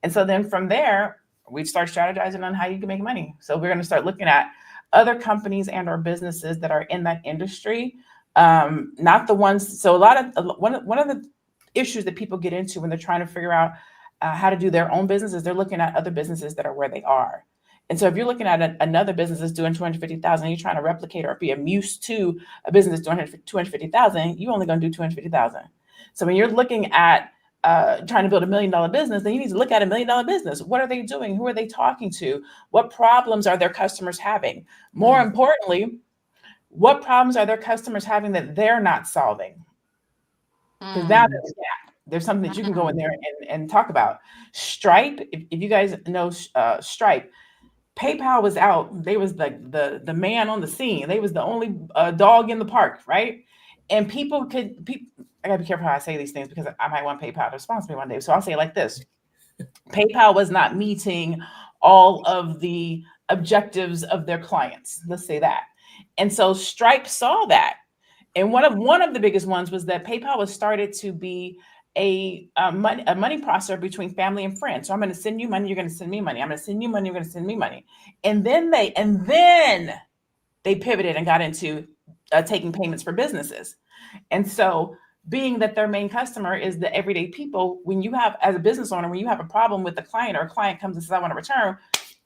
And so then from there, we start strategizing on how you can make money. So we're going to start looking at other companies and or businesses that are in that industry. Not the ones. So one of the issues that people get into when they're trying to figure out how to do their own business is they're looking at other businesses that are where they are. And so if you're looking at another business that's doing 250,000, and you're trying to replicate or be amused to a business that's doing 250,000, you're only going to do 250,000. So when you're looking at trying to build $1 million business, then you need to look at $1 million business. What are they doing? Who are they talking to? What problems are their customers having? More importantly, what problems are their customers having that they're not solving? Because now there's something that you can go in there and talk about. Stripe, if you guys know Stripe, PayPal was out. They was like the man on the scene. They was the only dog in the park, right? And people I gotta be careful how I say these things because I might want PayPal to sponsor me one day. So I'll say it like this. PayPal was not meeting all of the objectives of their clients. Let's say that. And so Stripe saw that. And one of the biggest ones was that PayPal was started to be a money processor between family and friends. So I'm going to send you money, you're going to send me money. I'm going to send you money, you're going to send me money. And then they pivoted and got into taking payments for businesses. And so being that their main customer is the everyday people, when you have, as a business owner, when you have a problem with the client or a client comes and says, I want to return,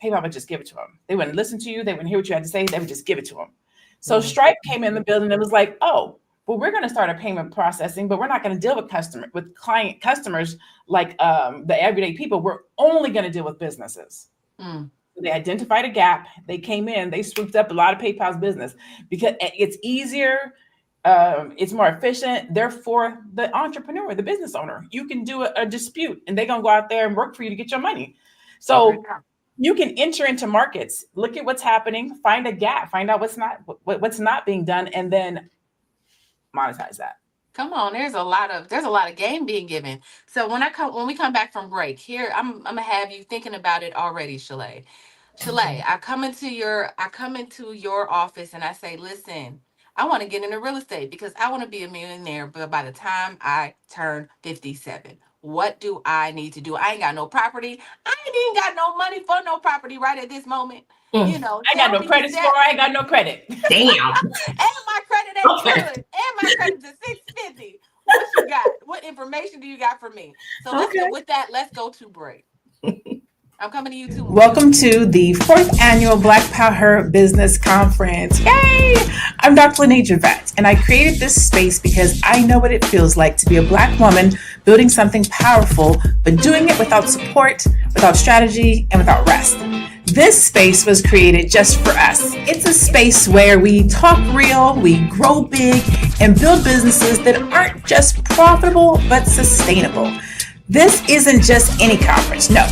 PayPal would just give it to them. They wouldn't listen to you. They wouldn't hear what you had to say. They would just give it to them. So Stripe came in the building and was like, oh, well, we're going to start a payment processing, but we're not going to deal with client customers like the everyday people. We're only going to deal with businesses. So they identified a gap. They came in, they swooped up a lot of PayPal's business because it's easier. It's more efficient. Therefore, the entrepreneur, the business owner, you can do a dispute and they're going to go out there and work for you to get your money. So you can enter into markets, look at what's happening, find a gap, find out what's not being done, and then monetize that. Come on, there's a lot of game being given. So when we come back from break, here I'm gonna have you thinking about it already, Shalaye. Shalaye, I come into your office and I say, listen, I want to get into real estate because I want to be a millionaire, but by the time I turn 57. What do I need to do? I ain't got no property. I ain't even got no money for no property right at this moment. You know, I got no credit score. I ain't got no credit. Damn. And my credit ain't good. And my credit's a 650. What you got? What information do you got for me? So with that, let's go to break. I'm coming to you too. Welcome to the 4th annual Black Power Business Conference. Yay! I'm Dr. LaNee Javet, and I created this space because I know what it feels like to be a Black woman building something powerful, but doing it without support, without strategy, and without rest. This space was created just for us. It's a space where we talk real, we grow big, and build businesses that aren't just profitable, but sustainable. This isn't just any conference, no.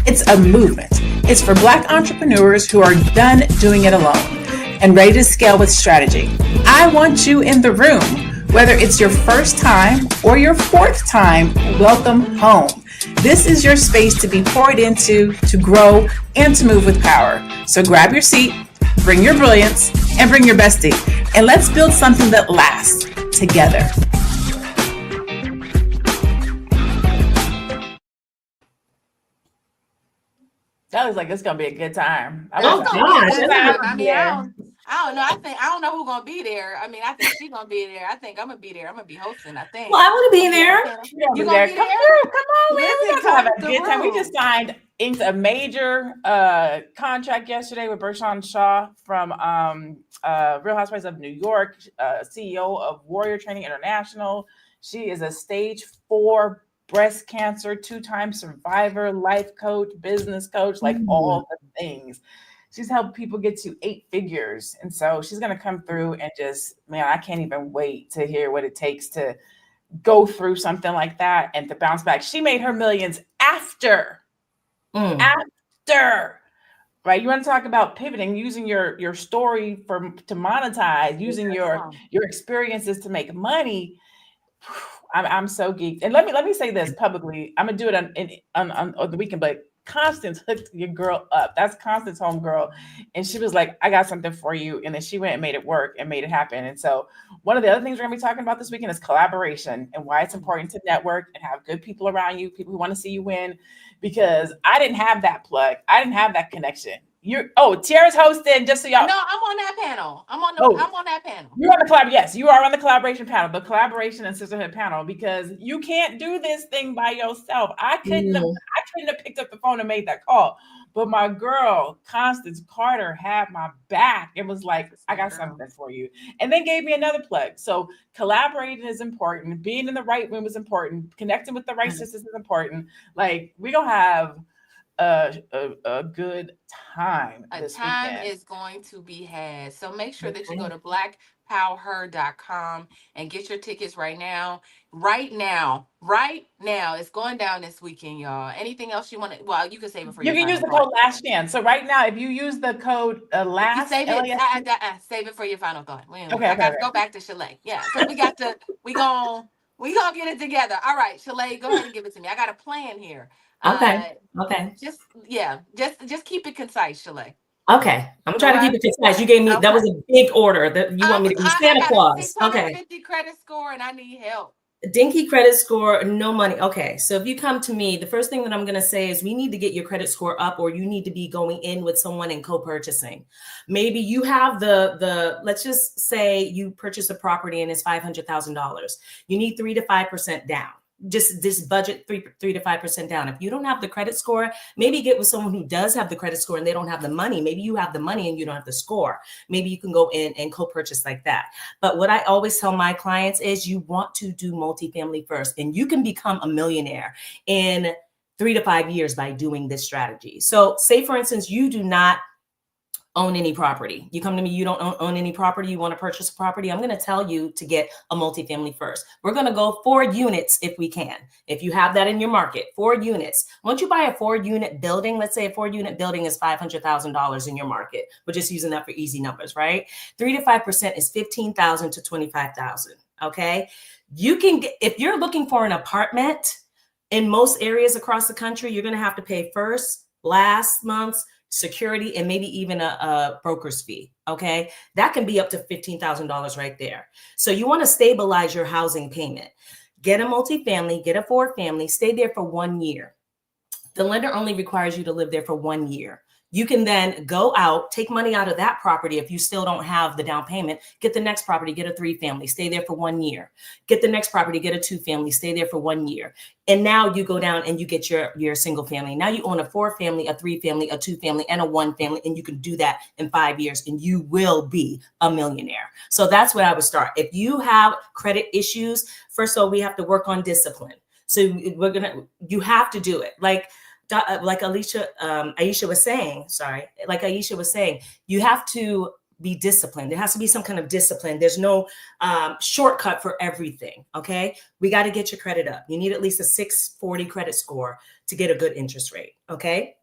It's a movement. It's for Black entrepreneurs who are done doing it alone and ready to scale with strategy. I want you in the room. Whether it's your first time or your 4th time, welcome home. This is your space to be poured into, to grow, and to move with power. So grab your seat, bring your brilliance, and bring your bestie. And let's build something that lasts together. That looks like it's gonna be a good time. I mean, I don't know. I don't know who's gonna be there. I mean, I think she's gonna be there. I think I'm gonna be there. I'm gonna be hosting. I think. Well, I want to be there. You gonna be there? Come on, man. We're gonna have a good time. We just signed a major contract yesterday with Bershawn Shaw from Real Housewives of New York, CEO of Warrior Training International. She is a stage 4 breast cancer, 2-time survivor, life coach, business coach, like all the things. She's helped people get to 8 figures. And so she's going to come through and just, man, I can't even wait to hear what it takes to go through something like that and to bounce back. She made her millions after, right? You want to talk about pivoting, using your story to monetize, using your experiences to make money. I'm so geeked. And let me say this publicly. I'm gonna do it on the weekend, but Constance hooked your girl up. That's Constance's home girl. And she was like, I got something for you. And then she went and made it work and made it happen. And so one of the other things we're gonna be talking about this weekend is collaboration and why it's important to network and have good people around you, people who want to see you win. Because I didn't have that plug. I didn't have that connection. Tiara's hosting, just so y'all. No, I'm on that panel. I'm on that panel. You're on the collab. Yes, you are on the collaboration panel, the collaboration and sisterhood panel, because you can't do this thing by yourself. I couldn't have picked up the phone and made that call. But my girl, Constance Carter, had my back and was like, I got something for you. And then gave me another plug. So collaborating is important. Being in the right room is important. Connecting with the right sisters is important. Like, we're going to have a good time. A this time weekend. is going to be had. So make sure that you go to blackpowher.com and get your tickets right now. Right now. It's going down this weekend, y'all. Anything else you want to? Well, you can save it for You your can use the final code last chance. So right now, if you use the code last, save it. LAST, Save it for your final thought. Okay, I got to go back to Shalaye. Yeah, because we gonna get it together. All right, Shalaye, go ahead and give it to me. I got a plan here. Okay. Just keep it concise, Shalaye. Okay. I'm gonna try to keep it concise. You gave me that was a big order that you want me to be Santa Claus. I got a 650 credit score and I need help. Dinky credit score, no money. Okay. So if you come to me, the first thing that I'm going to say is we need to get your credit score up, or you need to be going in with someone and co-purchasing. Maybe you have let's just say you purchase a property and it's $500,000. You need 3 to 5% down. Just this budget 3 to 5% down. If you don't have the credit score, maybe get with someone who does have the credit score and they don't have the money. Maybe you have the money and you don't have the score. Maybe you can go in and co-purchase like that. But what I always tell my clients is you want to do multifamily first, and you can become a millionaire in 3 to 5 years by doing this strategy. So say, for instance, you do not own any property. You come to me, you don't own any property, you want to purchase a property. I'm going to tell you to get a multifamily first. We're going to go 4 units if we can. If you have that in your market, 4 units. Once you buy a 4-unit building, let's say a 4-unit building is $500,000 in your market. We're just using that for easy numbers, right? 3 to 5% is $15,000 to $25,000. Okay. You can get, if you're looking for an apartment in most areas across the country, you're going to have to pay first, last month's security, and maybe even a broker's fee. Okay. That can be up to $15,000 right there. So you want to stabilize your housing payment. Get a multifamily, get a 4-family, stay there for 1 year. The lender only requires you to live there for 1 year. You can then go out, take money out of that property. If you still don't have the down payment, get the next property, get a 3-family, stay there for 1 year. Get the next property, get a 2-family, stay there for 1 year. And now you go down and you get your single family. Now you own a 4-family, a 3-family, a 2-family, and a 1-family. And you can do that in 5 years and you will be a millionaire. So that's where I would start. If you have credit issues, first of all, we have to work on discipline. So you have to do it. Like Aisha was saying, you have to be disciplined. There has to be some kind of discipline. There's no shortcut for everything. Okay. We got to get your credit up. You need at least a 640 credit score to get a good interest rate. Okay.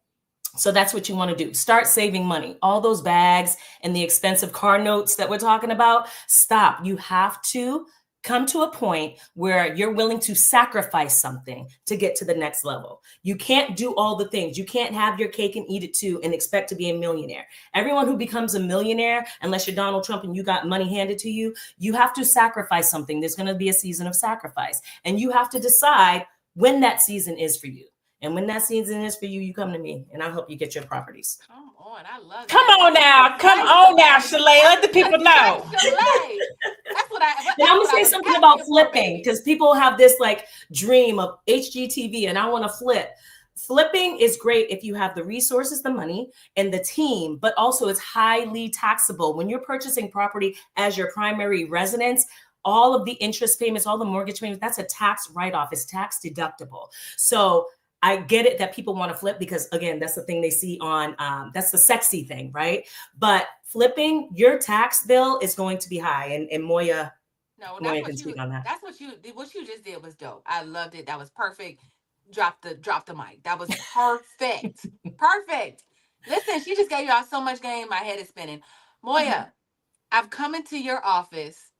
So that's what you want to do. Start saving money. All those bags and the expensive car notes that we're talking about, stop. You have to come to a point where you're willing to sacrifice something to get to the next level. You can't do all the things. You can't have your cake and eat it too and expect to be a millionaire. Everyone who becomes a millionaire, unless you're Donald Trump and you got money handed to you, you have to sacrifice something. There's going to be a season of sacrifice. And you have to decide when that season is for you. And when that season is for you, you come to me and I'll help you get your properties. Come on, I love Come on now, Shalaye. Let the people know. That's what and I'm gonna say something about flipping, because people have this like dream of HGTV and I want to flip. Flipping is great if you have the resources, the money, and the team, but also it's highly taxable. When you're purchasing property as your primary residence, all of the interest payments, all the mortgage payments, that's a tax write-off. It's tax deductible. So I get it that people want to flip because, again, that's the thing they see on, that's the sexy thing, right? But flipping, your tax bill is going to be high. And Moya can speak on that. That's what you just did was dope. I loved it. That was perfect. Drop the mic. That was perfect. Perfect. Listen, she just gave y'all so much game. My head is spinning. Moya, I've come into your office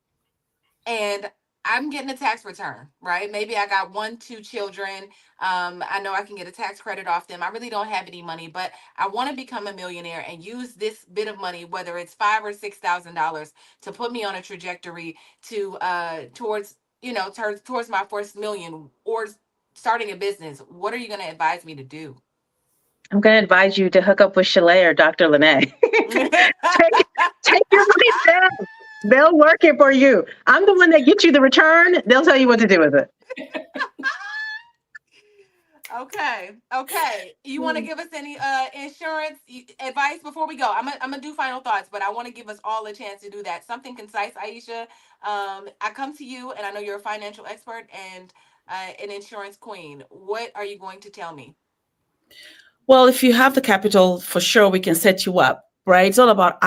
and I'm getting a tax return, right? Maybe I got 1-2 children. I know I can get a tax credit off them. I really don't have any money, but I want to become a millionaire and use this bit of money, whether it's $5,000 or $6,000, to put me on a trajectory to towards my first million or starting a business. What are you going to advise me to do? I'm going to advise you to hook up with Shalaye or Dr. LaNee. Take your money down. They'll work it for you. I'm the one that gets you the return. They'll tell you what to do with it. Okay. You want to give us any insurance advice before we go? I'm gonna do final thoughts, but I want to give us all a chance to do that. Something concise, Aisha. I come to you, and I know you're a financial expert and an insurance queen. What are you going to tell me? Well, if you have the capital, for sure, we can set you up, right? It's all about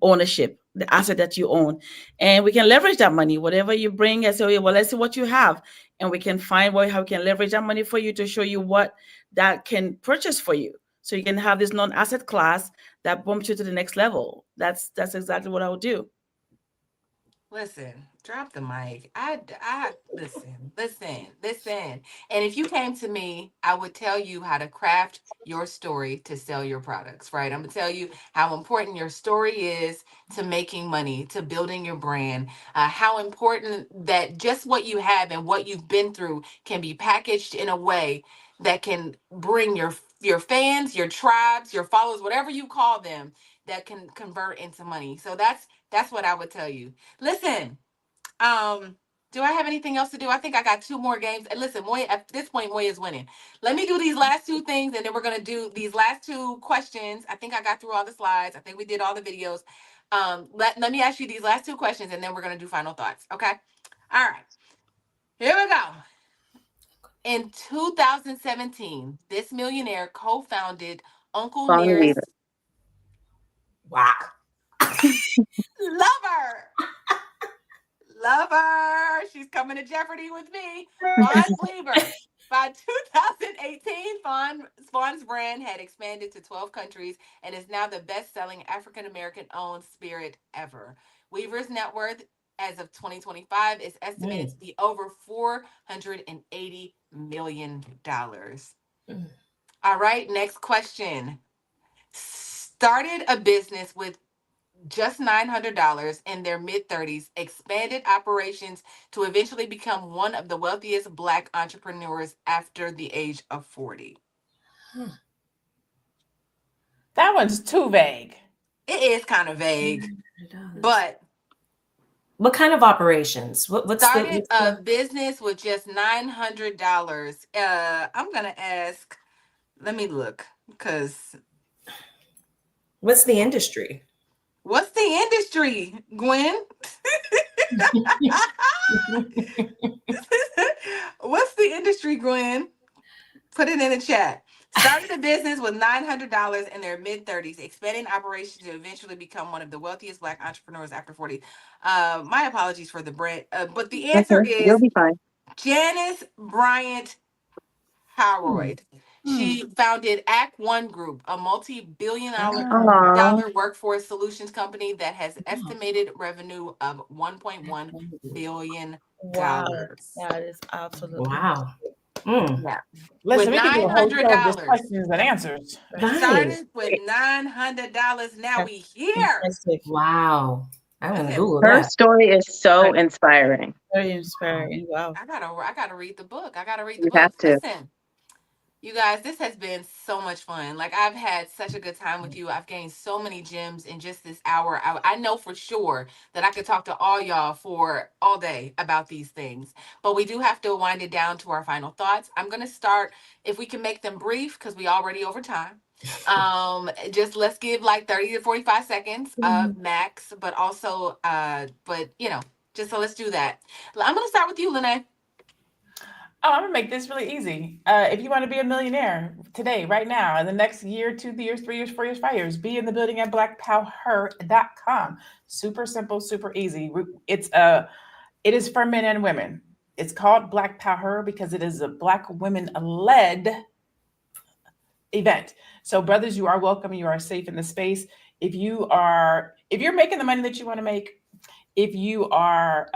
ownership, the asset that you own. And we can leverage that money, whatever you bring. I say, "Okay, well, let's see what you have." And we can find how we can leverage that money for you to show you what that can purchase for you. So you can have this non-asset class that bumps you to the next level. That's exactly what I would do. Listen, drop the mic. I listen. And if you came to me, I would tell you how to craft your story to sell your products, right? I'm gonna tell you how important your story is to making money, to building your brand, how important that just what you have and what you've been through can be packaged in a way that can bring your fans, your tribes, your followers, whatever you call them, that can convert into money. So that's what I would tell you. Listen, do I have anything else to do? I think I got 2 more games. And listen, Moya, at this point, Moya is winning. Let me do these last 2 things, and then we're gonna do these last 2 questions. I think I got through all the slides. I think we did all the videos. Let me ask you these last 2 questions, and then we're gonna do final thoughts. Okay. All right. Here we go. In 2017, this millionaire co-founded Uncle Long Nearest. leader. Wow. Love her. She's coming to Jeopardy with me. Fawn Cleaver. By 2018, Fawn's brand had expanded to 12 countries and is now the best-selling African-American owned spirit ever. Weaver's net worth as of 2025 is estimated to be over $480 million. All right, next question. Started a business with just $900 in their mid-30s, expanded operations to eventually become one of the wealthiest Black entrepreneurs after the age of 40. That one's too vague. It is kind of vague, but what kind of operations? What's started the a business with just $900. I'm gonna ask. Let me look, because what's the industry? What's the industry, Gwen? What's the industry, Gwen? Put it in the chat. Started a business with $900 in their mid-30s, expanding operations to eventually become one of the wealthiest Black entrepreneurs after 40. My apologies for the brand, but the answer is You'll be fine. Janice Bryant Howard. She founded Act One Group, a multi-billion-dollar workforce solutions company that has estimated revenue of $1.1 billion. Wow, that is absolutely wow. Yeah. Listen, With we can do a whole show of just $900. questions and answers. Started with $900. Now we here. Wow. I'm gonna Google Her that. story is so inspiring. very inspiring. Wow. I gotta read the book. You have to. Listen, you guys, this has been so much fun. Like, I've had such a good time with you. I've gained so many gems in just this hour. I know for sure that I could talk to all y'all for all day about these things, but we do have to wind it down to our final thoughts. I'm going to start, if we can make them brief, because we already over time. Just let's give like 30 to 45 seconds max, but also, just so let's do that. I'm going to start with you, LaNee. Oh, I'm gonna make this really easy. If you want to be a millionaire today, right now, in the next year, 2 years, 3 years, 4 years, 5 years, be in the building at blackpower.com. Super simple, super easy. It is for men and women. It's called Black Power because it is a Black women-led event. So, brothers, you are welcome. You are safe in the space. If you're making the money that you want to make, if you are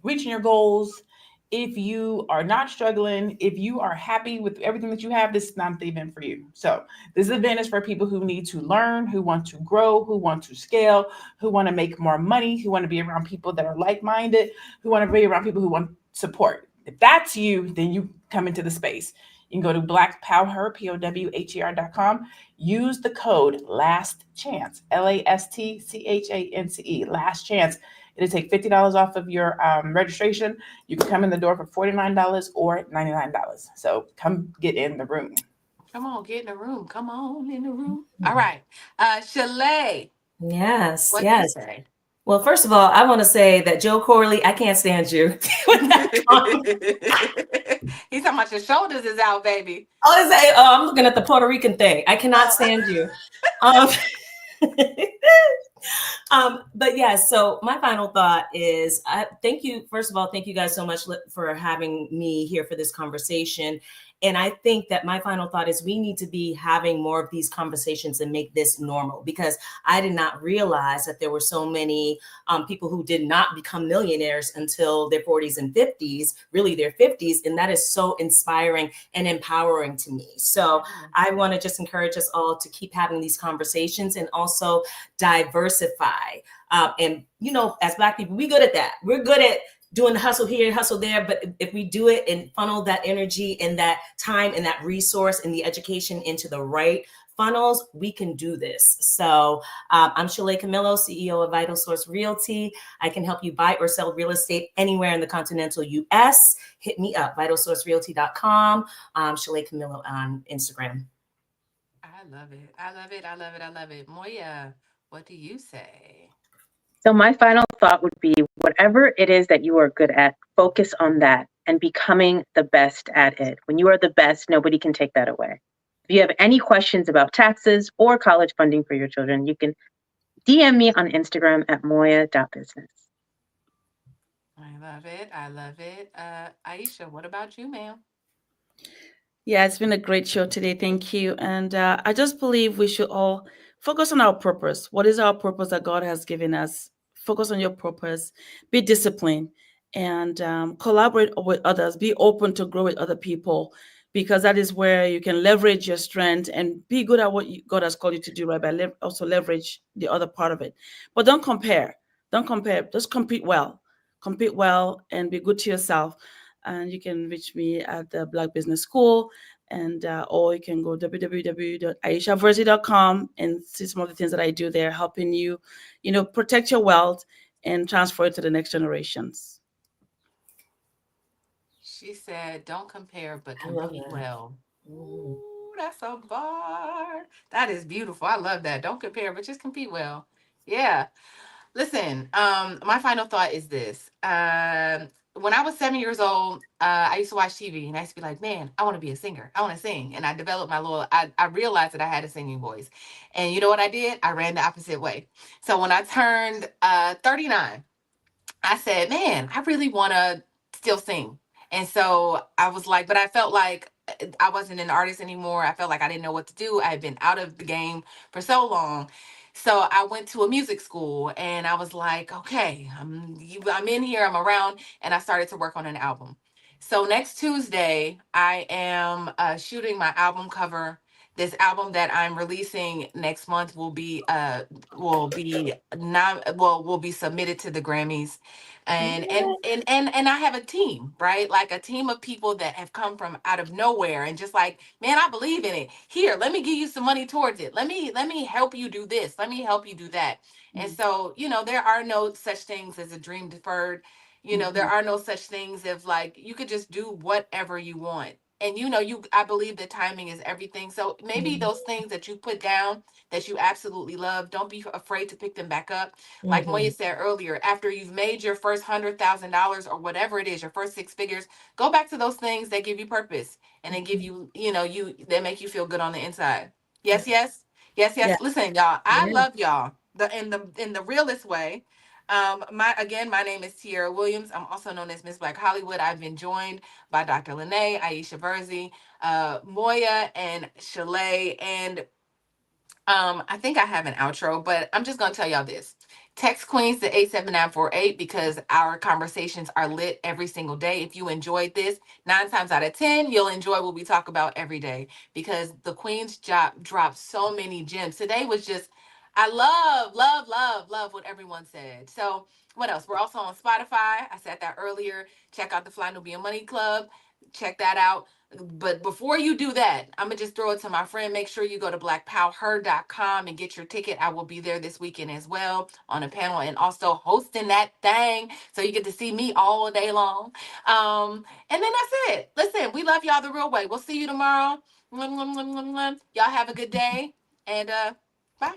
reaching your goals, if you are not struggling, if you are happy with everything that you have, this is not the event for you. So this event is for people who need to learn, who want to grow, who want to scale, who want to make more money, who want to be around people that are like-minded, who want to be around people who want support. If that's you, then you come into the space. You can go to blackpower, POWHER.com. Use the code LAST CHANCE, LASTCHANCE, last chance. It'll take $50 off of your registration. You can come in the door for $49 or $99. So come get in the room. Come on, get in the room. Come on in the room. All right. Shalaye. Yes, What do you yes. say? Well, first of all, I want to say that Joe Corley, I can't stand you. He's talking about your shoulders is out, baby. I'm looking at the Puerto Rican thing. I cannot stand you. But yeah, so my final thought is thank you. First of all, thank you guys so much for having me here for this conversation. And I think that my final thought is we need to be having more of these conversations and make this normal, because I did not realize that there were so many people who did not become millionaires until their 40s and 50s, really their 50s. And that is so inspiring and empowering to me. So I want to just encourage us all to keep having these conversations and also diversify. And, you know, as Black people, we're good at that. We're good at doing the hustle here, hustle there. But if we do it and funnel that energy and that time and that resource and the education into the right funnels, we can do this. So I'm Shalaye Camillo, CEO of Vital Source Realty. I can help you buy or sell real estate anywhere in the continental US. Hit me up, vitalsourcerealty.com. Shalaye Camillo on Instagram. I love it. I love it. I love it. I love it. Moya, what do you say? So my final thought would be, whatever it is that you are good at, focus on that and becoming the best at it. When you are the best, nobody can take that away. If you have any questions about taxes or college funding for your children, you can DM me on Instagram at moya.business. I love it. I love it. Aisha, what about you, ma'am? Yeah, it's been a great show today. Thank you. And I just believe we should all focus on our purpose. What is our purpose that God has given us? Focus on your purpose. Be disciplined and collaborate with others. Be open to grow with other people, because that is where you can leverage your strength and be good at what God has called you to do, right? But also leverage the other part of it. But don't compare. Don't compare. Just compete well. Compete well and be good to yourself. And you can reach me at the Black Business School, and or you can go www.aishavirzi.com and see some of the things that I do there, helping you, protect your wealth and transfer it to the next generations. She said, don't compare, but compete well. Ooh, that's a bar. That is beautiful. I love that. Don't compare, but just compete well. Yeah. Listen, my final thought is this. When I was 7 years old, I used to watch TV and I used to be like, man, I want to be a singer. I want to sing. And I developed I realized that I had a singing voice. And you know what I did? I ran the opposite way. So when I turned 39, I said, man, I really want to still sing. And so I was like, but I felt like I wasn't an artist anymore. I felt like I didn't know what to do. I had been out of the game for so long. So I went to a music school and I was like, okay, I'm in here, I'm around. And I started to work on an album. So next Tuesday, I am shooting my album cover. This album that I'm releasing next month will be submitted to the Grammys. And I have a team, right? Like a team of people that have come from out of nowhere and just like, man, I believe in it. Here, let me give you some money towards it. Let me help you do this. Let me help you do that. And so, there are no such things as a dream deferred. There are no such things if like you could just do whatever you want. And I believe that timing is everything. So maybe those things that you put down that you absolutely love, don't be afraid to pick them back up. Like Moya said earlier, after you've made your first $100,000 or whatever it is, your first six figures, go back to those things that give you purpose and then give you, that make you feel good on the inside. Yes, yes, yes, yes. Yeah. Listen, y'all, I love y'all in the realest way. My name is Tiara Williams. I'm also known as Miss Black Hollywood. I've been joined by Dr. LaNee, Aisha Virzi, Moya, and Shalaye. And I think I have an outro, but I'm just gonna tell y'all this. Text Queens to 87948 because our conversations are lit every single day. If you enjoyed this, 9 times out of 10, you'll enjoy what we talk about every day because the Queens dropped so many gems. Today was just I love what everyone said. So what else? We're also on Spotify. I said that earlier. Check out the Fly Nubian Money Club. Check that out. But before you do that, I'm gonna just throw it to my friend. Make sure you go to blackpowher.com and get your ticket. I will be there this weekend as well on a panel and also hosting that thing. So you get to see me all day long. And then that's it. Listen, we love y'all the real way. We'll see you tomorrow. Y'all have a good day and bye.